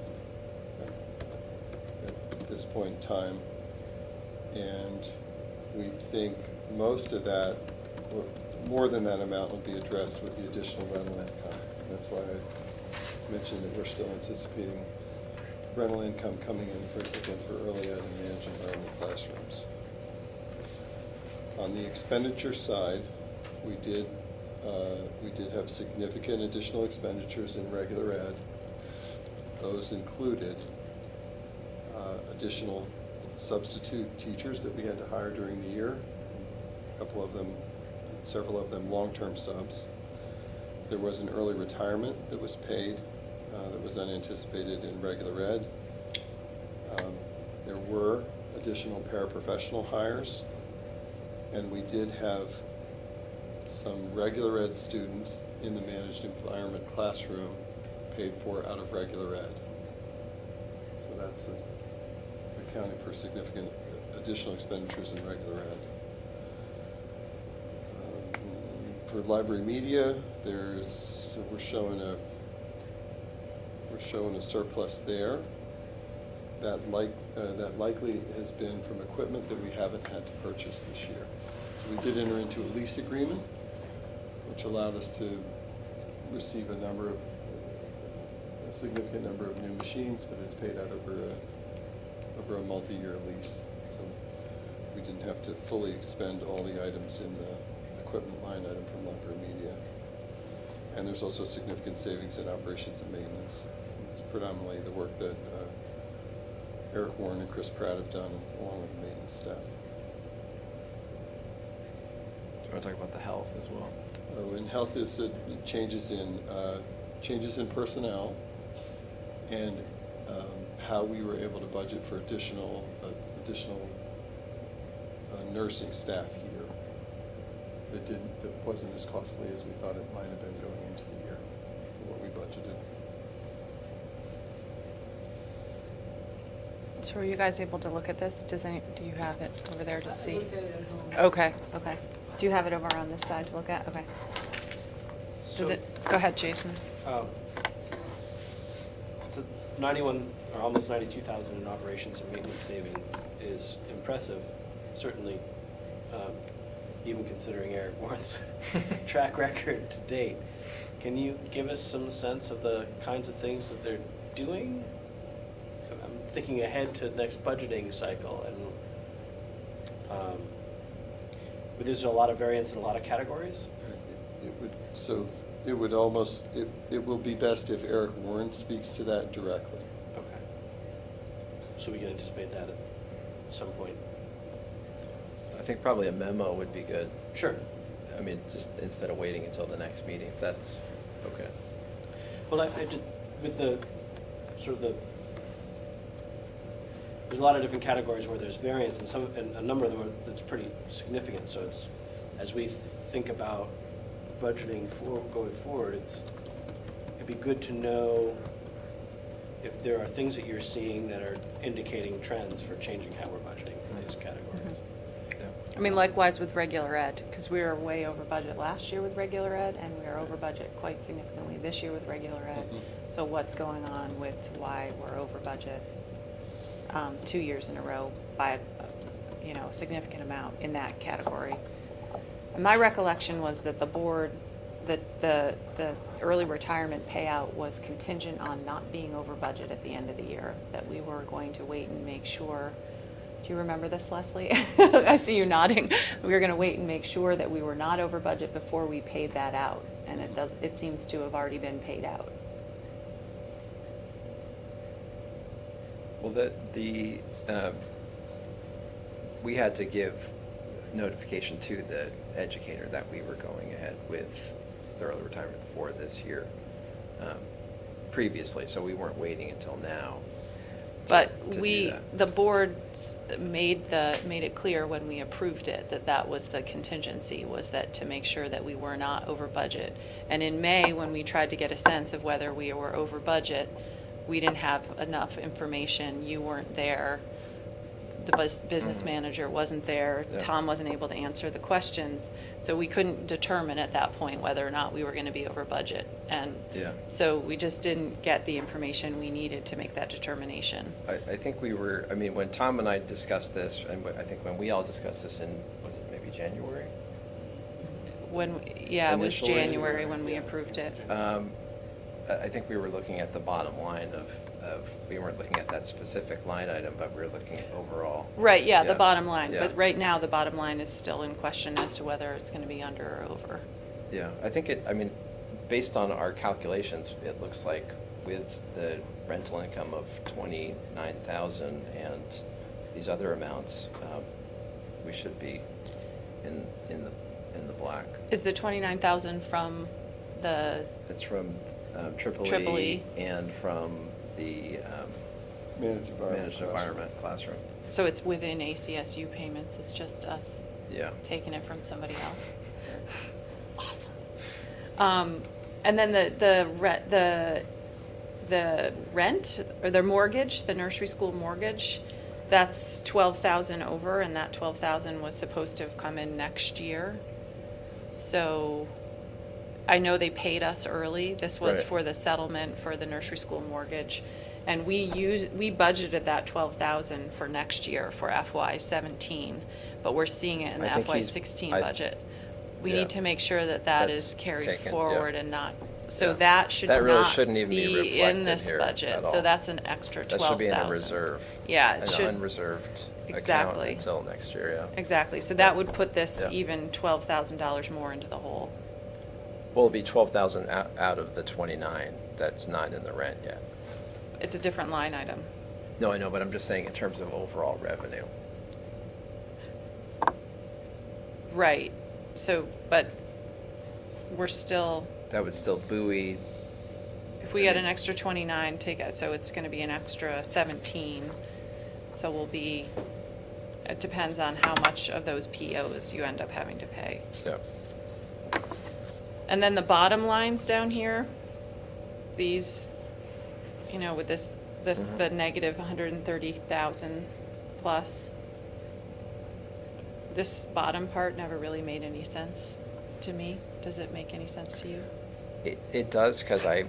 [SPEAKER 6] at this point in time. And we think most of that, or more than that amount, will be addressed with the additional rental income. That's why I mentioned that we're still anticipating rental income coming in for early ed and managed environment classrooms. On the expenditure side, we did have significant additional expenditures in regular ed. Those included additional substitute teachers that we had to hire during the year, several of them long-term subs. There was an early retirement that was paid that was unanticipated in regular ed. There were additional paraprofessional hires, and we did have some regular ed students in the managed environment classroom paid for out of regular ed. So that's accounting for significant additional expenditures in regular ed. For library media, we're showing a surplus there. That likely has been from equipment that we haven't had to purchase this year. So we did enter into a lease agreement, which allowed us to receive a significant number of new machines, but it's paid out over a multi-year lease. So we didn't have to fully expend all the items in the equipment line item from library media. And there's also significant savings in operations and maintenance. It's predominantly the work that Eric Warren and Chris Pratt have done along with the maintenance staff.
[SPEAKER 8] Do you want to talk about the health as well?
[SPEAKER 6] Oh, in health is changes in personnel and how we were able to budget for additional nursing staff here. That wasn't as costly as we thought it might have been going into the year for what we budgeted.
[SPEAKER 1] So are you guys able to look at this? Do you have it over there to see?
[SPEAKER 7] looked at it at home.
[SPEAKER 1] Okay, okay. Do you have it over on this side to look at? Okay. Does
[SPEAKER 4] So-
[SPEAKER 1] it, go ahead, Jason.
[SPEAKER 4] So 91, or almost 92,000 in operations and maintenance savings is impressive, certainly, even considering Eric Warren's track record to date. Can you give us some sense of the kinds of things that they're doing? I'm thinking ahead to next budgeting cycle, and but there's a lot of variance in a lot of categories.
[SPEAKER 6] It will be best if Eric Warren speaks to that directly.
[SPEAKER 4] Okay. So we can anticipate that at some point.
[SPEAKER 8] I think probably a memo would be good.
[SPEAKER 4] Sure.
[SPEAKER 8] I mean, just instead of waiting until the next meeting, if that's okay.
[SPEAKER 4] Well, I did, with the, sort of the, there's a lot of different categories where there's variance, and a number of them that's pretty significant, so it's, as we think about budgeting going forward, it'd be good to know if there are things that you're seeing that are indicating trends for changing how we're budgeting for these categories.
[SPEAKER 8] Yeah.
[SPEAKER 1] I mean, likewise with regular ed, because we were way over budget last year with regular ed, and we are over budget quite significantly this year with regular ed.
[SPEAKER 6] Mhm.
[SPEAKER 1] So what's going on with why we're over budget 2 years in a row by, a significant amount in that category? And my recollection was that the board, that the early retirement payout was contingent on not being over budget at the end of the year, that we were going to wait and make sure. Do you remember this, Leslie? I see you nodding. We were going to wait and make sure that we were not over budget before we paid that out, and it seems to have already been paid out.
[SPEAKER 8] Well, we had to give notification to the educator that we were going ahead with the early retirement for this year previously, so we weren't waiting until now.
[SPEAKER 1] But
[SPEAKER 8] to do
[SPEAKER 1] we,
[SPEAKER 8] that.
[SPEAKER 1] the board made it clear when we approved it that that was the contingency, was that to make sure that we were not over budget. And in May, when we tried to get a sense of whether we were over budget, we didn't have enough information. You weren't there. The business
[SPEAKER 8] Mhm.
[SPEAKER 1] manager wasn't there.
[SPEAKER 8] Yeah.
[SPEAKER 1] Tom wasn't able to answer the questions. So we couldn't determine at that point whether or not we were going to be over budget. And
[SPEAKER 8] Yeah.
[SPEAKER 1] so we just didn't get the information we needed to make that determination.
[SPEAKER 8] I think we were, I mean, when Tom and I discussed this, and I think when we all discussed this in, was it maybe January?
[SPEAKER 1] When, yeah, it was
[SPEAKER 8] Initially,
[SPEAKER 1] January when we
[SPEAKER 8] yeah.
[SPEAKER 1] approved it.
[SPEAKER 8] I think we were looking at the bottom line of, we weren't looking at that specific line item, but we were looking at overall.
[SPEAKER 1] Right, yeah, the bottom line.
[SPEAKER 8] Yeah.
[SPEAKER 1] But right now, the bottom line is still in question as to whether it's going to be under or over.
[SPEAKER 8] Yeah, I think I mean, based on our calculations, it looks like with the rental income of 29,000 and these other amounts, we should be in the black.
[SPEAKER 1] Is the 29,000 from the,
[SPEAKER 8] It's from Triple
[SPEAKER 1] Triple
[SPEAKER 8] E
[SPEAKER 1] E.
[SPEAKER 8] and from the
[SPEAKER 6] Managed environment.
[SPEAKER 8] managed environment classroom.
[SPEAKER 1] so it's within ACSU payments, it's just us
[SPEAKER 8] Yeah.
[SPEAKER 1] taking it from somebody else? Awesome. And then the rent, or the mortgage, the nursery school mortgage, that's 12,000 over, and that 12,000 was supposed to have come in next year. So I know they paid us early. This was
[SPEAKER 8] Right.
[SPEAKER 1] for the settlement for the nursery school mortgage. And we budgeted that 12,000 for next year, for FY17, but we're seeing it in the
[SPEAKER 8] I think he's-
[SPEAKER 1] FY16
[SPEAKER 8] I-
[SPEAKER 1] budget. We
[SPEAKER 8] yeah.
[SPEAKER 1] need to make sure that that
[SPEAKER 8] That's
[SPEAKER 1] is carried
[SPEAKER 8] taken, yeah.
[SPEAKER 1] forward and not, so
[SPEAKER 8] Yeah.
[SPEAKER 1] that should
[SPEAKER 8] That really
[SPEAKER 1] not
[SPEAKER 8] shouldn't even be
[SPEAKER 1] be in
[SPEAKER 8] reflected
[SPEAKER 1] this
[SPEAKER 8] here
[SPEAKER 1] budget.
[SPEAKER 8] at
[SPEAKER 1] So
[SPEAKER 8] all.
[SPEAKER 1] that's an extra 12,000.
[SPEAKER 8] That should be in a reserve.
[SPEAKER 1] Yeah, it should.
[SPEAKER 8] An unreserved account
[SPEAKER 1] Exactly.
[SPEAKER 8] until next year, yeah.
[SPEAKER 1] Exactly, so that would put this
[SPEAKER 8] Yeah.
[SPEAKER 1] even $12,000 more into the hole.
[SPEAKER 8] Well, it'll be 12,000 out of the 29 that's not in the rent yet.
[SPEAKER 1] It's a different line item.
[SPEAKER 8] No, I know, but I'm just saying in terms of overall revenue.
[SPEAKER 1] Right, so, but we're still,
[SPEAKER 8] That would still buoy,
[SPEAKER 1] if we get an extra 29, take it, so it's gonna be an extra 17. So we'll be, it depends on how much of those POs you end up having to pay.
[SPEAKER 8] yeah.
[SPEAKER 1] And then the bottom lines down here, these, you know, with this,
[SPEAKER 8] Mhm.
[SPEAKER 1] the negative 130,000 plus. This bottom part never really made any sense to me. Does it make any sense to you?
[SPEAKER 8] It does, because I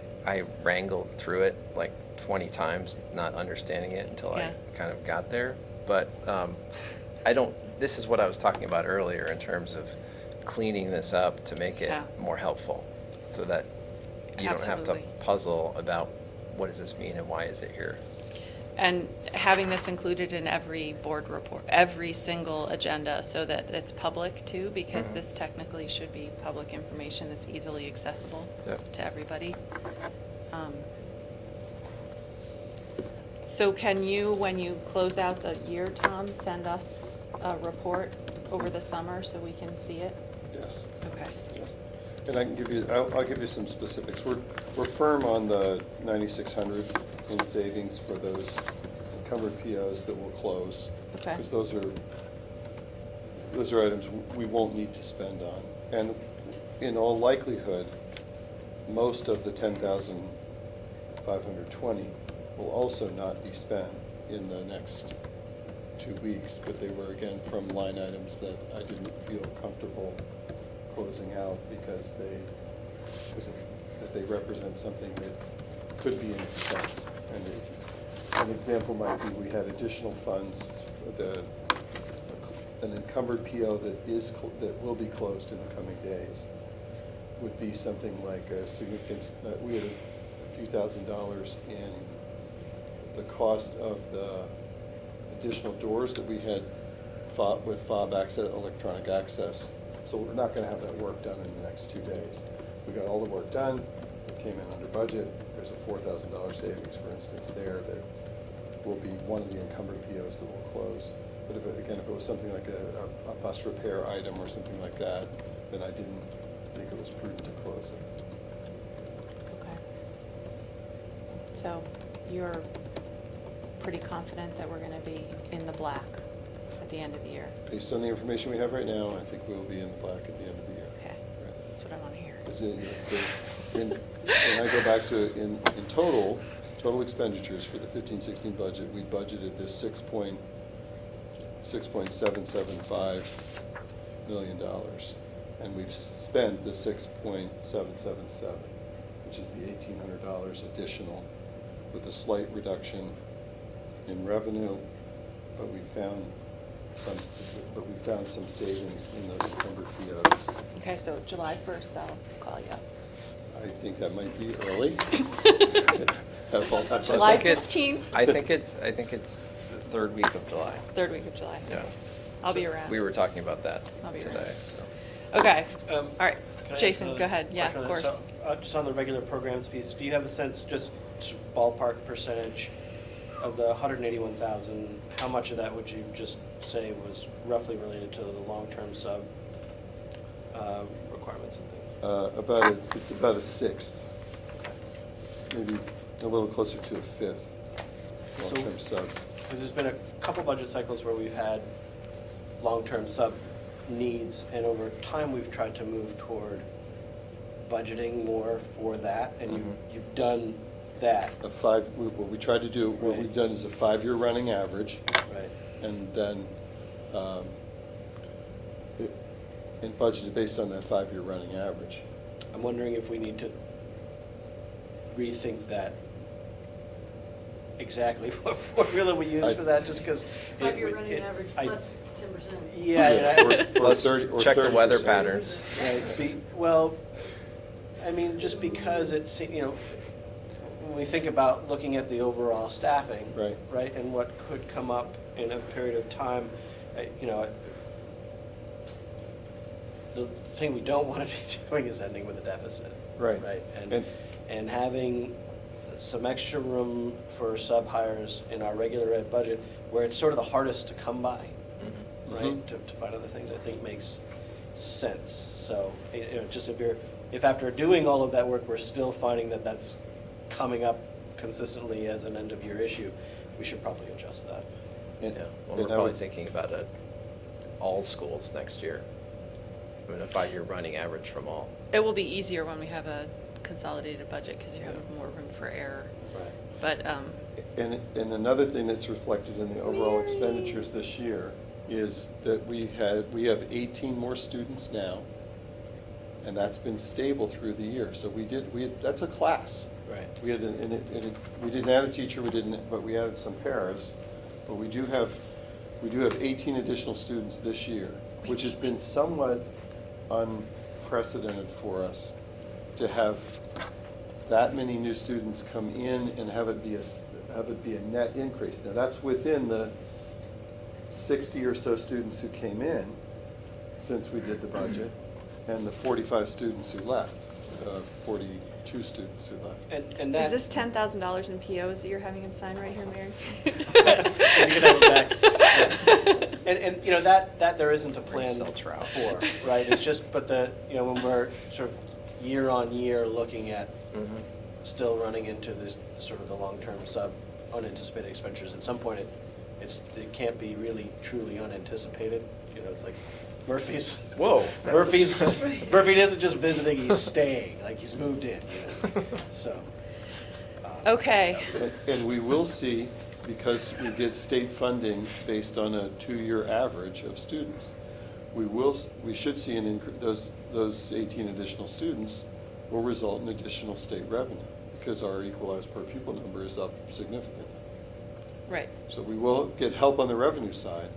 [SPEAKER 8] wrangled through it like 20 times, not understanding it until I
[SPEAKER 1] Yeah.
[SPEAKER 8] kind of got there. But I don't, this is what I was talking about earlier in terms of cleaning this up to make it
[SPEAKER 1] Yeah.
[SPEAKER 8] more helpful, so that you don't have to
[SPEAKER 1] Absolutely.
[SPEAKER 8] puzzle about what does this mean and why is it here?
[SPEAKER 1] And having this included in every board report, every single agenda, so that it's public too, because
[SPEAKER 8] Mhm.
[SPEAKER 1] this technically should be public information that's easily accessible
[SPEAKER 8] Yep.
[SPEAKER 1] to everybody. So can you, when you close out the year, Tom, send us a report over the summer so we can see it?
[SPEAKER 6] Yes.
[SPEAKER 1] Okay.
[SPEAKER 6] Yes. And I can give you, I'll give you some specifics. We're firm on the 9,600 in savings for those encumbered POs that will close.
[SPEAKER 1] Okay.
[SPEAKER 6] Because those are items we won't need to spend on. And in all likelihood, most of the 10,520 will also not be spent in the next 2 weeks, but they were, again, from line items that I didn't feel comfortable closing out because they represent something that could be an expense. And an example might be, we had additional funds, an encumbered PO that will be closed in the coming days would be something like a significant, we had a few $1,000s in the cost of the additional doors that we had with fob access, electronic access. So we're not gonna have that work done in the next 2 days. We got all the work done, it came in under budget, there's a $4,000 savings, for instance, there that will be one of the encumbered POs that will close. But if it was something like a bus repair item or something like that, then I didn't think it was was prudent to close it.
[SPEAKER 1] Okay. So you're pretty confident that we're gonna be in the black at the end of the year?
[SPEAKER 6] Based on the information we have right now, I think we'll be in the black at the end of the year.
[SPEAKER 1] Okay,
[SPEAKER 6] Right.
[SPEAKER 1] that's what I wanna hear.
[SPEAKER 6] Is it, when I go back to, in total expenditures for the 15-16 budget, we budgeted this $6.775 million. And we've spent the 6.777, which is the $1,800 additional, with a slight reduction in revenue, but we found some savings in those encumbered POs.
[SPEAKER 1] Okay, so July 1st, I'll call you up.
[SPEAKER 6] I think that might be early.
[SPEAKER 1] July
[SPEAKER 8] I think it's-
[SPEAKER 1] 15th.
[SPEAKER 8] I think it's the third week of July.
[SPEAKER 1] Third week of July.
[SPEAKER 8] Yeah.
[SPEAKER 1] I'll be around.
[SPEAKER 8] We were talking about that
[SPEAKER 1] I'll be
[SPEAKER 8] today,
[SPEAKER 1] around.
[SPEAKER 8] so.
[SPEAKER 1] Okay, all
[SPEAKER 4] Um,
[SPEAKER 1] right.
[SPEAKER 4] Can I ask
[SPEAKER 1] Jason,
[SPEAKER 4] another
[SPEAKER 1] go ahead. Yeah,
[SPEAKER 4] question
[SPEAKER 1] of
[SPEAKER 4] on that?
[SPEAKER 1] course.
[SPEAKER 4] So, just on the regular programs piece, do you have a sense, just ballpark percentage of the 181,000, how much of that would you just say was roughly related to the long-term sub requirements and things?
[SPEAKER 6] It's about a sixth, maybe a little closer to a fifth, long-term subs.
[SPEAKER 4] Because there's been a couple budget cycles where we've had long-term sub needs, and over time, we've tried to move toward budgeting more for that, and
[SPEAKER 8] Mhm.
[SPEAKER 4] you've done that,
[SPEAKER 6] What we tried to do, what
[SPEAKER 4] Right.
[SPEAKER 6] we've done is a 5-year running average,
[SPEAKER 4] right?
[SPEAKER 6] and then, and budgeted based on that 5-year running average.
[SPEAKER 4] I'm wondering if we need to rethink that, exactly what formula we use for that, just because.
[SPEAKER 9] 5-year running average plus 10%.
[SPEAKER 4] Yeah.
[SPEAKER 6] Or
[SPEAKER 8] Let's
[SPEAKER 6] 30 or
[SPEAKER 8] check the
[SPEAKER 6] 30%.
[SPEAKER 8] weather patterns.
[SPEAKER 4] Well, I mean, just because it's, when we think about looking at the overall staffing.
[SPEAKER 6] Right.
[SPEAKER 4] Right, and what could come up in a period of time, the thing we don't want to be doing is ending with a deficit.
[SPEAKER 6] Right.
[SPEAKER 4] Right,
[SPEAKER 6] And-
[SPEAKER 4] and having some extra room for sub-hires in our regular ed budget, where it's sort of the hardest to come by,
[SPEAKER 8] Mhm.
[SPEAKER 4] right,
[SPEAKER 6] Mhm.
[SPEAKER 4] to find other things, I think makes sense. So, just if after doing all of that work, we're still finding that that's coming up consistently as an end-of-year issue, we should probably adjust that.
[SPEAKER 6] And-
[SPEAKER 8] Yeah, well,
[SPEAKER 6] and
[SPEAKER 8] we're
[SPEAKER 6] I
[SPEAKER 8] probably
[SPEAKER 6] would-
[SPEAKER 8] thinking about all schools next year. I mean, a 5-year running average from all.
[SPEAKER 1] It will be easier when we have a consolidated budget because you have more room for error.
[SPEAKER 4] Right.
[SPEAKER 1] But,
[SPEAKER 6] And another thing that's reflected in the overall expenditures this year is that we have 18 more students now, and that's been stable through the year. So that's a class.
[SPEAKER 4] Right.
[SPEAKER 6] We didn't add a teacher, but we added some paras. But we do have 18 additional students this year, which has been somewhat unprecedented for us to have that many new students come in and have it be a net increase. Now, that's within the 60 or so students who came in since we did the budget, and the 45 students who left, 42 students who left.
[SPEAKER 4] And that.
[SPEAKER 1] is this $10,000 in POs that you're having him sign right here, Mary?
[SPEAKER 4] You can have it back. And that there isn't a plan
[SPEAKER 8] Sell trout.
[SPEAKER 4] for, right? It's just, but when we're sort of year on year looking at
[SPEAKER 8] Mhm.
[SPEAKER 4] still running into this sort of the long-term sub unanticipated expenditures, at some point it can't be really truly unanticipated. It's like Murphy's.
[SPEAKER 8] Whoa.
[SPEAKER 4] Murphy isn't just visiting, he's staying, like he's moved in, so.
[SPEAKER 1] Okay.
[SPEAKER 6] And we will see, because we get state funding based on a 2-year average of students, we should see those 18 additional students will result in additional state revenue, because our equalized per pupil number is up significantly.
[SPEAKER 1] Right.
[SPEAKER 6] So we will get help on the revenue side.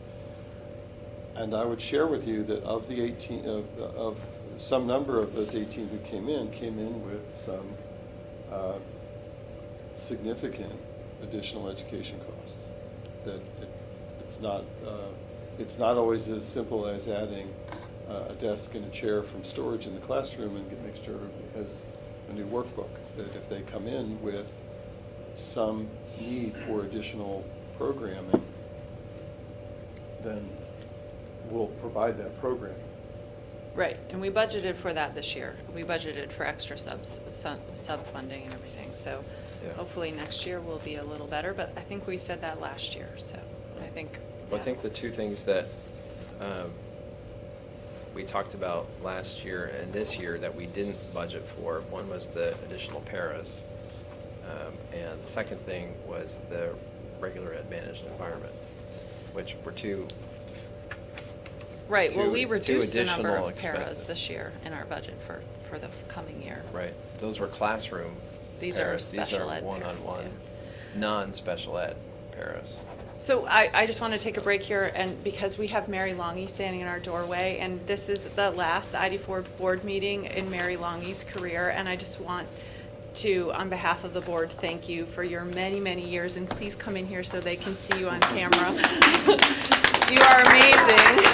[SPEAKER 6] And I would share with you that of the 18, of some number of those 18 who came in with some significant additional education costs. That it's not always as simple as adding a desk and a chair from storage in the classroom and make sure everybody has a new workbook. That if they come in with some need for additional programming, then we'll provide that programming.
[SPEAKER 1] Right, and we budgeted for that this year. We budgeted for extra sub-funding and everything, so
[SPEAKER 8] Yeah.
[SPEAKER 1] hopefully next year will be a little better, but I think we said that last year, so I think.
[SPEAKER 8] Well, I think the two things that we talked about last year and this year that we didn't budget for, one was the additional paras, and the second thing was the regular ed managed environment, which were two.
[SPEAKER 1] Right, well,
[SPEAKER 8] two-
[SPEAKER 1] we
[SPEAKER 8] two
[SPEAKER 1] reduced the number
[SPEAKER 8] additional
[SPEAKER 1] of paras
[SPEAKER 8] expenses.
[SPEAKER 1] this year in our budget for the coming year.
[SPEAKER 8] Right, those were classroom
[SPEAKER 1] These are
[SPEAKER 8] paras.
[SPEAKER 1] special ed
[SPEAKER 8] These are
[SPEAKER 1] paras,
[SPEAKER 8] one-on-one,
[SPEAKER 1] yeah.
[SPEAKER 8] non-special ed paras.
[SPEAKER 1] So I just want to take a break here, and because we have Mary Longy standing in our doorway, and this is the last ID4 board meeting in Mary Longy's career, and I just want to, on behalf of the board, thank you for your many, many years, and please come in here so they can see you on camera. You are amazing.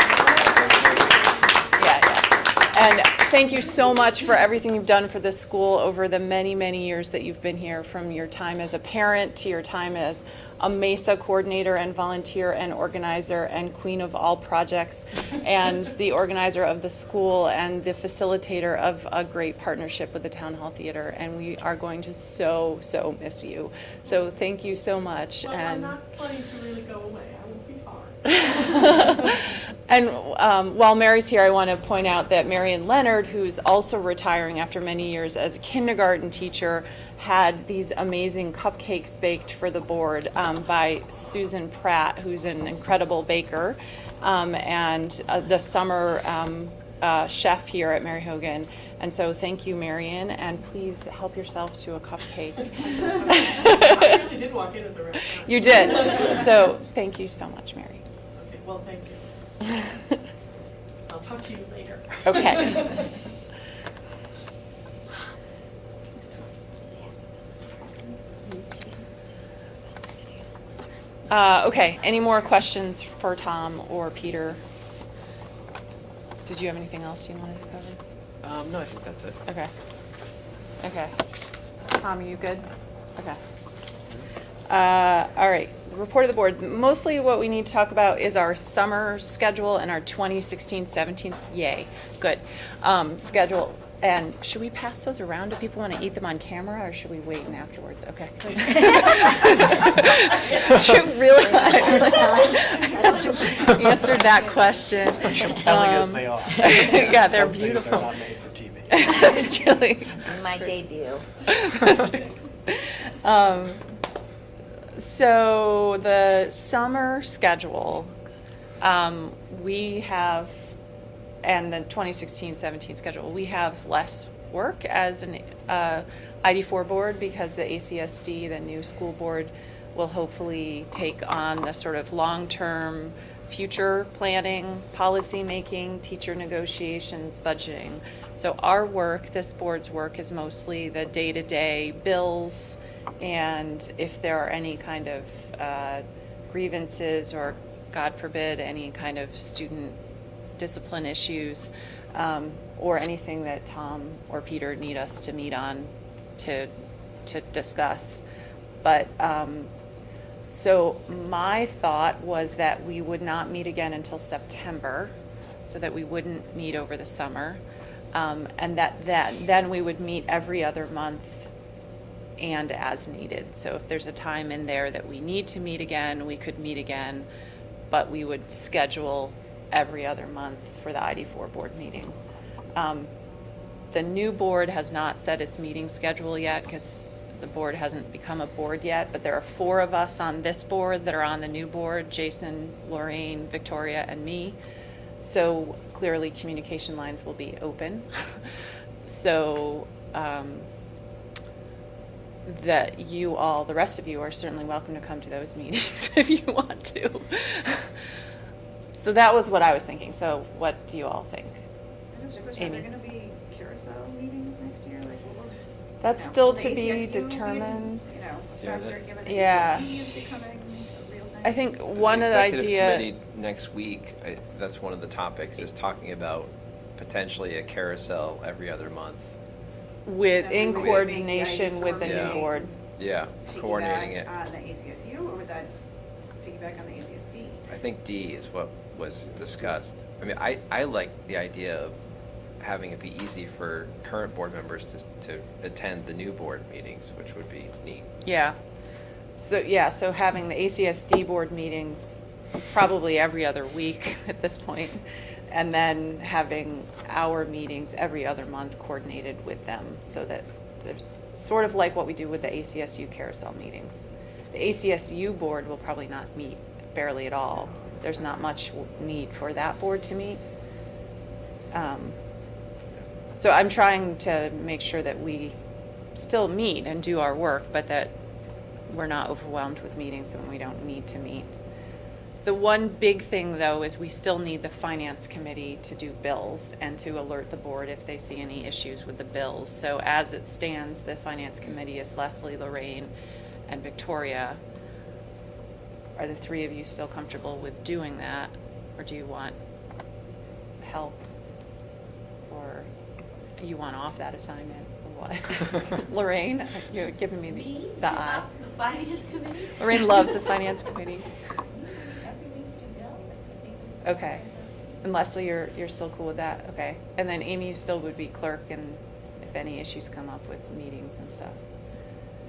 [SPEAKER 1] And thank you so much for everything you've done for this school over the many, many years that you've been here, from your time as a parent to your time as a MESA coordinator and volunteer and organizer and queen of all projects, and the organizer of the school and the facilitator of a great partnership with the Town Hall Theater. And we are going to so miss you. So thank you so much.
[SPEAKER 9] Well, I'm
[SPEAKER 1] And
[SPEAKER 9] not planning to really go away. I will be far.
[SPEAKER 1] And while Mary's here, I want to point out that Marion Leonard, who's also retiring after many years as a kindergarten teacher, had these amazing cupcakes baked for the board by Susan Pratt, who's an incredible baker, and the summer chef here at Mary Hogan. And so thank you, Marion, and please help yourself to a cupcake.
[SPEAKER 9] I really did walk in at the right time.
[SPEAKER 1] You did. So thank you so much, Mary.
[SPEAKER 9] Okay, well, thank you. I'll talk to you later.
[SPEAKER 1] Okay. Okay, any more questions for Tom or Peter? Did you have anything else you wanted to cover?
[SPEAKER 8] No, I think that's it.
[SPEAKER 1] Okay. Okay. Tom, are you good? Okay. All right, the report of the board. Mostly what we need to talk about is our summer schedule and our 2016-17, yay, good, schedule. And should we pass those around? Do people want to eat them on camera, or should we wait and afterwards? Okay. Should really answered that question.
[SPEAKER 10] Compelling as they are.
[SPEAKER 1] Yeah, they're
[SPEAKER 10] Some things
[SPEAKER 1] beautiful.
[SPEAKER 10] are not made for TV.
[SPEAKER 1] It's really.
[SPEAKER 11] My debut.
[SPEAKER 1] So the summer schedule, we have, and the 2016-17 schedule, we have less work as an ID4 board because the ACSD, the new school board, will hopefully take on the sort of long-term future planning, policy making, teacher negotiations, budgeting. So our work, this board's work, is mostly the day-to-day bills, and if there are any kind of grievances or, God forbid, any kind of student discipline issues, or anything that Tom or Peter need us to meet on to discuss. But so my thought was that we would not meet again until September, so that we wouldn't meet over the summer, and that then we would meet every other month and as needed. So if there's a time in there that we need to meet again, we could meet again, but we would schedule every other month for the ID4 board meeting. The new board has not set its meeting schedule yet because the board hasn't become a board yet, but there are 4 of us on this board that are on the new board: Jason, Lorraine, Victoria, and me. So clearly communication lines will be open. So that you all, the rest of you, are certainly welcome to come to those meetings if you want to. So that was what I was thinking. So what do you all think?
[SPEAKER 3] Just a question, are there
[SPEAKER 1] Amy?
[SPEAKER 3] gonna be carousel meetings next year? Like, what will,
[SPEAKER 1] That's
[SPEAKER 3] you know,
[SPEAKER 1] still
[SPEAKER 3] will
[SPEAKER 1] to
[SPEAKER 3] the
[SPEAKER 1] be
[SPEAKER 3] ACSU
[SPEAKER 1] determined.
[SPEAKER 3] You know, a
[SPEAKER 8] Yeah,
[SPEAKER 3] factor
[SPEAKER 8] that-
[SPEAKER 3] given
[SPEAKER 1] Yeah.
[SPEAKER 3] ACSD is becoming a real thing?
[SPEAKER 1] I think one of the
[SPEAKER 8] executive
[SPEAKER 1] idea.
[SPEAKER 8] committee next week, that's one of the topics, is talking about potentially a carousel every other month.
[SPEAKER 1] With,
[SPEAKER 3] That
[SPEAKER 1] in
[SPEAKER 3] we would make the
[SPEAKER 1] coordination with the
[SPEAKER 8] Yeah.
[SPEAKER 1] new board.
[SPEAKER 8] Yeah, coordinating it.
[SPEAKER 3] Piggyback on the ACSU, or would that piggyback on the ACSD?
[SPEAKER 8] I think D is what was discussed. I mean, I like the idea of having it be easy for current board members to attend the new board meetings, which would be neat.
[SPEAKER 1] Yeah. So having the ACSD board meetings probably every other week at this point, and then having our meetings every other month coordinated with them, so that there's sort of like what we do with the ACSU carousel meetings. The ACSU board will probably not meet barely at all. There's not much need for that board to meet. So I'm trying to make sure that we still meet and do our work, but that we're not overwhelmed with meetings when we don't need to meet. The one big thing, though, is we still need the finance committee to do bills and to alert the board if they see any issues with the bills. So as it stands, the finance committee is Leslie, Lorraine, and Victoria. Are the three of you still comfortable with doing that, or do you want help? Or you want off that assignment, or what? Lorraine, you're giving me
[SPEAKER 2] Me?
[SPEAKER 1] the eye.
[SPEAKER 2] The finance committee?
[SPEAKER 1] Lorraine loves the finance committee.
[SPEAKER 7] Every week we do bills, I think we-
[SPEAKER 1] Okay. And Leslie, you're still cool with that? Okay. And then Amy, you still would be clerk, and if any issues come up with meetings and stuff.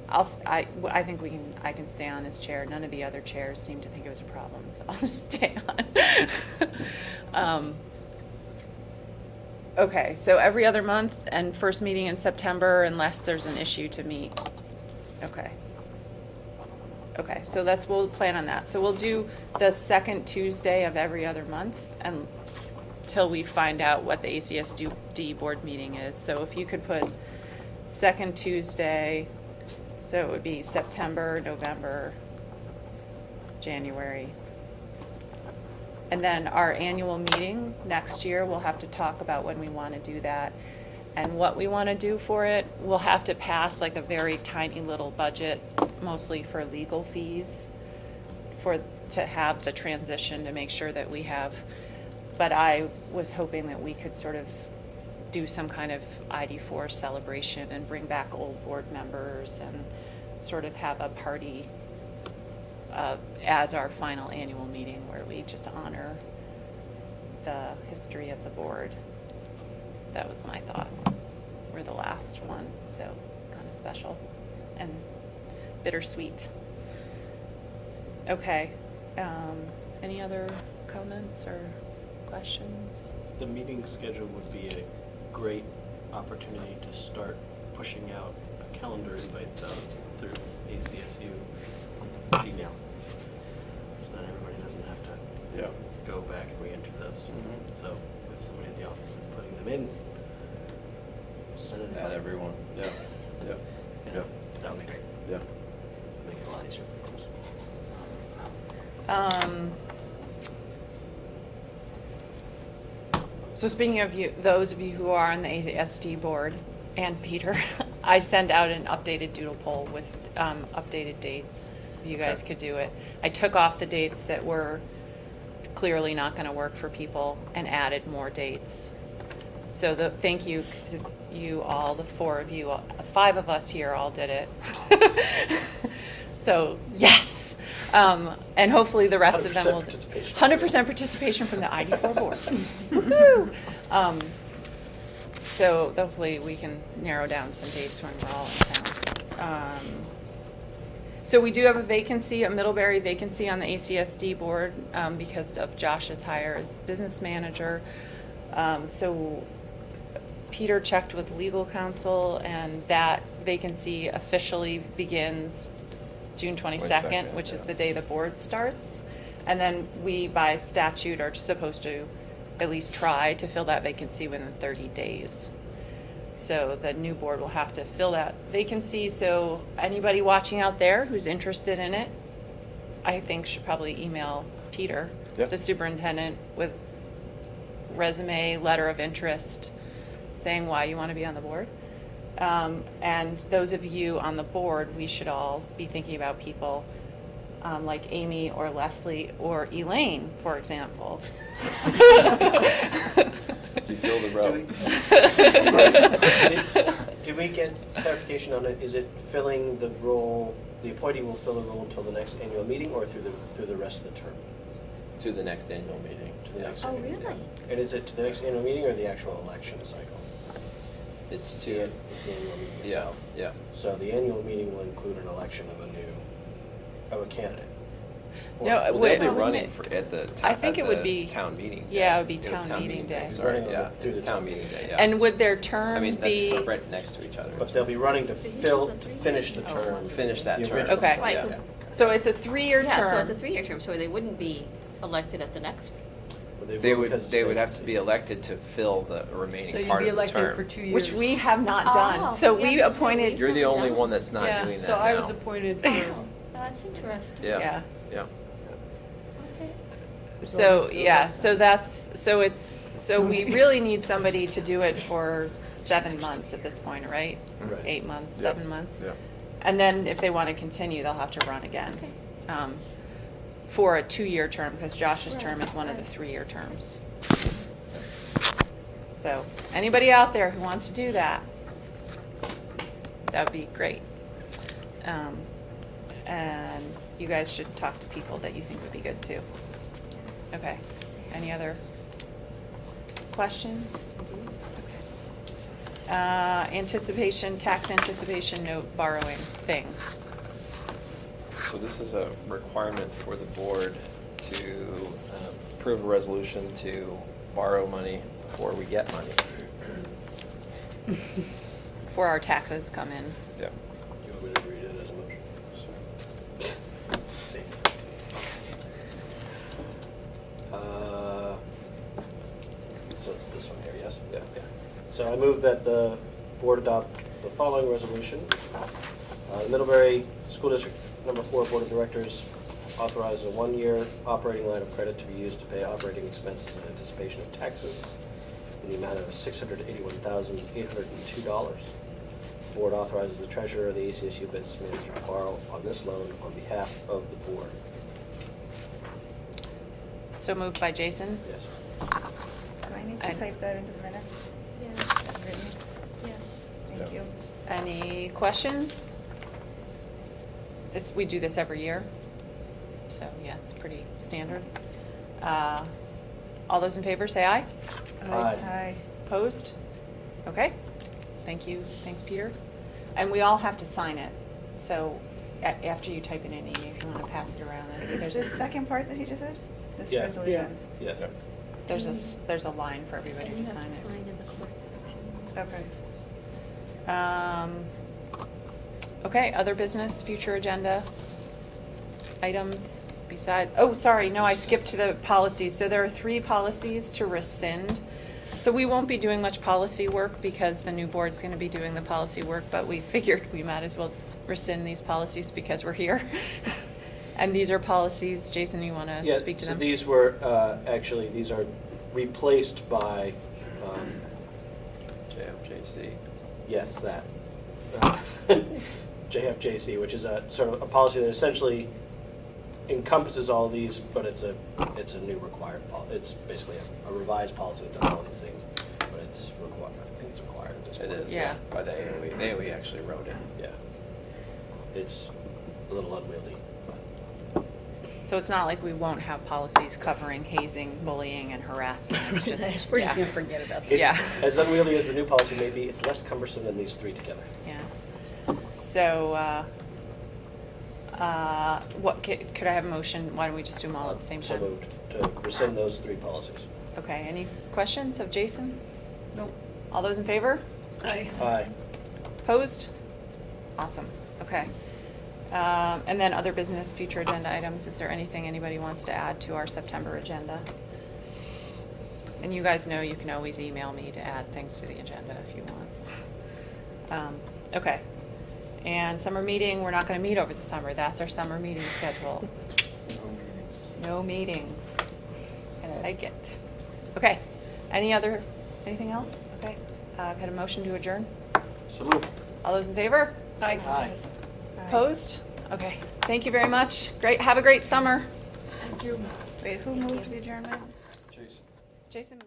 [SPEAKER 1] I think I can stay on as chair. None of the other chairs seem to think it was a problem, so I'll just stay on. Okay, so every other month and first meeting in September unless there's an issue to meet. Okay. Okay, so we'll plan on that. So we'll do the second Tuesday of every other month until we find out what the ACSD board meeting is. So if you could put second Tuesday, so it would be September, November, January. And then our annual meeting next year, we'll have to talk about when we want to do that and what we want to do for it. We'll have to pass like a very tiny little budget, mostly for legal fees, to have the transition, to make sure that we have. But I was hoping that we could sort of do some kind of ID4 celebration and bring back old board members and sort of have a party as our final annual meeting where we just honor the history of the board. That was my thought. We're the last one, so it's kind of special and bittersweet. Okay, any other comments or questions?
[SPEAKER 4] The meeting schedule would be a great opportunity to start pushing out calendar invites out through ACSU email. So that everybody doesn't have to
[SPEAKER 6] Yeah.
[SPEAKER 4] go back and re-enter those.
[SPEAKER 8] Mhm.
[SPEAKER 4] So if somebody at the office is putting them in, send it
[SPEAKER 6] Not
[SPEAKER 4] out.
[SPEAKER 6] everyone, yeah, yeah, yeah,
[SPEAKER 4] That would be great.
[SPEAKER 6] yeah.
[SPEAKER 4] Make it a lot easier for folks.
[SPEAKER 1] So speaking of you, those of you who are on the ASD board, and Peter, I send out an updated doodle poll with updated dates. You guys
[SPEAKER 8] Okay.
[SPEAKER 1] could do it. I took off the dates that were clearly not going to work for people and added more dates. So thank you to you all, the four of you, 5 of us here all did it. So yes, and hopefully the rest of them
[SPEAKER 4] 100%
[SPEAKER 1] will.
[SPEAKER 4] participation.
[SPEAKER 1] 100% participation from the ID4 board. Woohoo! So hopefully we can narrow down some dates when we're all in town. So we do have a vacancy, a Middlebury vacancy on the ACSD board because of Josh's hire as business manager. So Peter checked with legal counsel, and that vacancy officially begins June 22nd, which is
[SPEAKER 8] yeah.
[SPEAKER 1] the day the board starts. And then we, by statute, are supposed to at least try to fill that vacancy within 30 days. So the new board will have to fill that vacancy. So anybody watching out there who's interested in it, I think should probably email Peter,
[SPEAKER 6] Yep.
[SPEAKER 1] the superintendent, with resume, letter of interest, saying why you want to be on the board. And those of you on the board, we should all be thinking about people like Amy or Leslie or Elaine, for example.
[SPEAKER 6] You feel the route.
[SPEAKER 4] Did we get clarification on it? Is it filling the role, the appointee will fill the role until the next annual meeting or through the rest of the term?
[SPEAKER 8] To the next annual meeting.
[SPEAKER 4] To the next
[SPEAKER 2] Oh,
[SPEAKER 4] annual meeting.
[SPEAKER 2] really?
[SPEAKER 4] And is it to the next annual meeting or the actual election cycle?
[SPEAKER 8] It's
[SPEAKER 4] It's
[SPEAKER 8] to,
[SPEAKER 4] the annual meeting
[SPEAKER 8] yeah,
[SPEAKER 4] itself.
[SPEAKER 8] yeah.
[SPEAKER 4] So the annual meeting will include an election of a candidate.
[SPEAKER 1] No,
[SPEAKER 8] Well, they'll
[SPEAKER 1] wait,
[SPEAKER 8] be
[SPEAKER 1] wouldn't
[SPEAKER 8] running
[SPEAKER 1] it-
[SPEAKER 8] for, at the,
[SPEAKER 1] I
[SPEAKER 8] at
[SPEAKER 1] think it would
[SPEAKER 8] the
[SPEAKER 1] be-
[SPEAKER 8] town meeting day.
[SPEAKER 1] yeah, it would be
[SPEAKER 8] You know,
[SPEAKER 1] town meeting day.
[SPEAKER 8] Sorry,
[SPEAKER 4] Running
[SPEAKER 8] yeah,
[SPEAKER 4] through
[SPEAKER 8] it's
[SPEAKER 4] the
[SPEAKER 8] town
[SPEAKER 4] town.
[SPEAKER 8] meeting day, yeah.
[SPEAKER 1] And would their
[SPEAKER 8] I
[SPEAKER 1] term
[SPEAKER 8] mean,
[SPEAKER 1] be?
[SPEAKER 8] that's right next to each other.
[SPEAKER 4] But they'll be running to finish the term.
[SPEAKER 8] Finish that
[SPEAKER 4] the
[SPEAKER 8] term.
[SPEAKER 4] original
[SPEAKER 1] Okay.
[SPEAKER 4] term.
[SPEAKER 2] Right,
[SPEAKER 8] Yeah.
[SPEAKER 1] So it's a 3-year
[SPEAKER 2] Yeah, so
[SPEAKER 1] term.
[SPEAKER 2] it's a 3-year term, so they wouldn't be elected at the next.
[SPEAKER 4] But
[SPEAKER 8] They would,
[SPEAKER 4] because
[SPEAKER 8] they would have to be elected to fill the
[SPEAKER 9] So
[SPEAKER 8] remaining
[SPEAKER 9] you'd
[SPEAKER 8] part
[SPEAKER 9] be
[SPEAKER 8] of the term.
[SPEAKER 9] elected for 2 years.
[SPEAKER 1] Which we have not
[SPEAKER 2] Oh,
[SPEAKER 1] done. So we
[SPEAKER 2] yeah,
[SPEAKER 1] appointed,
[SPEAKER 8] You're the only one that's not
[SPEAKER 9] Yeah,
[SPEAKER 8] doing that
[SPEAKER 9] so I was
[SPEAKER 8] now.
[SPEAKER 9] appointed for,
[SPEAKER 2] Oh, that's interesting.
[SPEAKER 8] Yeah,
[SPEAKER 1] yeah.
[SPEAKER 8] yeah.
[SPEAKER 2] Okay.
[SPEAKER 1] So, yeah, so we really need somebody to do it for 7 months at this point, right?
[SPEAKER 4] Right.
[SPEAKER 1] 8 months,
[SPEAKER 8] Yeah.
[SPEAKER 1] 7 months?
[SPEAKER 8] Yeah.
[SPEAKER 1] And then if they want to continue, they'll have to run again.
[SPEAKER 2] Okay.
[SPEAKER 1] For a 2-year term, because Josh's term is
[SPEAKER 2] Right,
[SPEAKER 1] one of the
[SPEAKER 2] right.
[SPEAKER 1] 3-year terms. So, anybody out there who wants to do that, that would be great. And you guys should talk to people that you think would be good too. Okay, any other questions? Tax anticipation note borrowing thing.
[SPEAKER 8] So this is a requirement for the board to approve a resolution to borrow money before we get money.
[SPEAKER 1] Before our taxes come in.
[SPEAKER 8] Yep.
[SPEAKER 4] You want me to read it as a motion? Same. So it's this one here, yes?
[SPEAKER 8] Yeah.
[SPEAKER 4] So I move that the board adopt the following resolution. The Middlebury School District Number 4 Board of Directors authorize a 1-year operating line of credit to be used to pay operating expenses in anticipation of taxes in the amount of $681,802. The board authorizes the treasurer of the ACSU business manager to borrow on this loan on behalf of the board.
[SPEAKER 1] So moved by Jason.
[SPEAKER 4] Yes.
[SPEAKER 3] Do I need to
[SPEAKER 1] I-
[SPEAKER 3] type that into the minutes?
[SPEAKER 2] Yeah,
[SPEAKER 3] Is that written?
[SPEAKER 2] yes.
[SPEAKER 3] Thank
[SPEAKER 8] Yeah.
[SPEAKER 3] you.
[SPEAKER 1] Any questions? We do this every year, so yeah, it's pretty standard. All those in favor say aye.
[SPEAKER 4] Aye.
[SPEAKER 3] Aye.
[SPEAKER 1] Opposed? Okay, thank you, thanks, Peter. And we all have to sign it, so after you type it in, Amy, if you want to pass it around. I think
[SPEAKER 3] Is
[SPEAKER 1] there's
[SPEAKER 3] this
[SPEAKER 1] a-
[SPEAKER 3] second part that he just said? This
[SPEAKER 4] Yeah.
[SPEAKER 3] resolution?
[SPEAKER 4] Yes.
[SPEAKER 1] There's a line for everybody
[SPEAKER 2] And you
[SPEAKER 1] to
[SPEAKER 2] have
[SPEAKER 1] sign
[SPEAKER 2] to
[SPEAKER 1] it.
[SPEAKER 2] sign in the clerk section.
[SPEAKER 3] Okay.
[SPEAKER 1] Okay, other business, future agenda items besides, oh, sorry, no, I skipped to the policies. So there are 3 policies to rescind. So we won't be doing much policy work because the new board's going to be doing the policy work, but we figured we might as well rescind these policies because we're here. And these are policies, Jason, you want to
[SPEAKER 4] Yeah,
[SPEAKER 1] speak to
[SPEAKER 4] so
[SPEAKER 1] them?
[SPEAKER 4] these were, actually, these are replaced by,
[SPEAKER 8] JFJC.
[SPEAKER 4] yes, that. JFJC, which is a sort of a policy that essentially encompasses all these, but it's a new required it's basically a revised policy that does all these things, but it's required, I think it's required at this
[SPEAKER 8] It
[SPEAKER 4] point.
[SPEAKER 8] is,
[SPEAKER 1] Yeah.
[SPEAKER 8] yeah, by the AOE. The AOE actually wrote it.
[SPEAKER 4] Yeah. It's a little unwieldy, but.
[SPEAKER 1] So it's not like we won't have policies covering hazing, bullying, and harassment. It's just,
[SPEAKER 9] we're just
[SPEAKER 1] yeah.
[SPEAKER 9] gonna forget about
[SPEAKER 4] It's-
[SPEAKER 9] that.
[SPEAKER 1] Yeah.
[SPEAKER 4] As unwieldy as the new policy may be, it's less cumbersome than these 3 together.
[SPEAKER 1] Yeah. So, could I have a motion? Why don't we just do them all at the same
[SPEAKER 4] So
[SPEAKER 1] time?
[SPEAKER 4] moved to rescind those 3 policies.
[SPEAKER 1] Okay, any questions of Jason?
[SPEAKER 9] Nope.
[SPEAKER 1] All those in favor?
[SPEAKER 9] Aye.
[SPEAKER 4] Aye.
[SPEAKER 1] Opposed? Awesome, okay. And then other business, future agenda items, is there anything anybody wants to add to our September agenda? And you guys know you can always email me to add things to the agenda if you want. Okay. And summer meeting, we're not gonna meet over the summer, that's our summer meeting schedule.
[SPEAKER 6] No meetings.
[SPEAKER 1] No meetings. I like it. Okay, anything else? Okay, got a motion to adjourn?
[SPEAKER 10] So moved.
[SPEAKER 1] All those in favor?
[SPEAKER 9] Aye.
[SPEAKER 10] Aye.
[SPEAKER 1] Opposed? Okay, thank you very much. Great, have a great summer.
[SPEAKER 9] Thank you.
[SPEAKER 3] Wait, who moved the adjournment?
[SPEAKER 6] Jason.
[SPEAKER 1] Jason?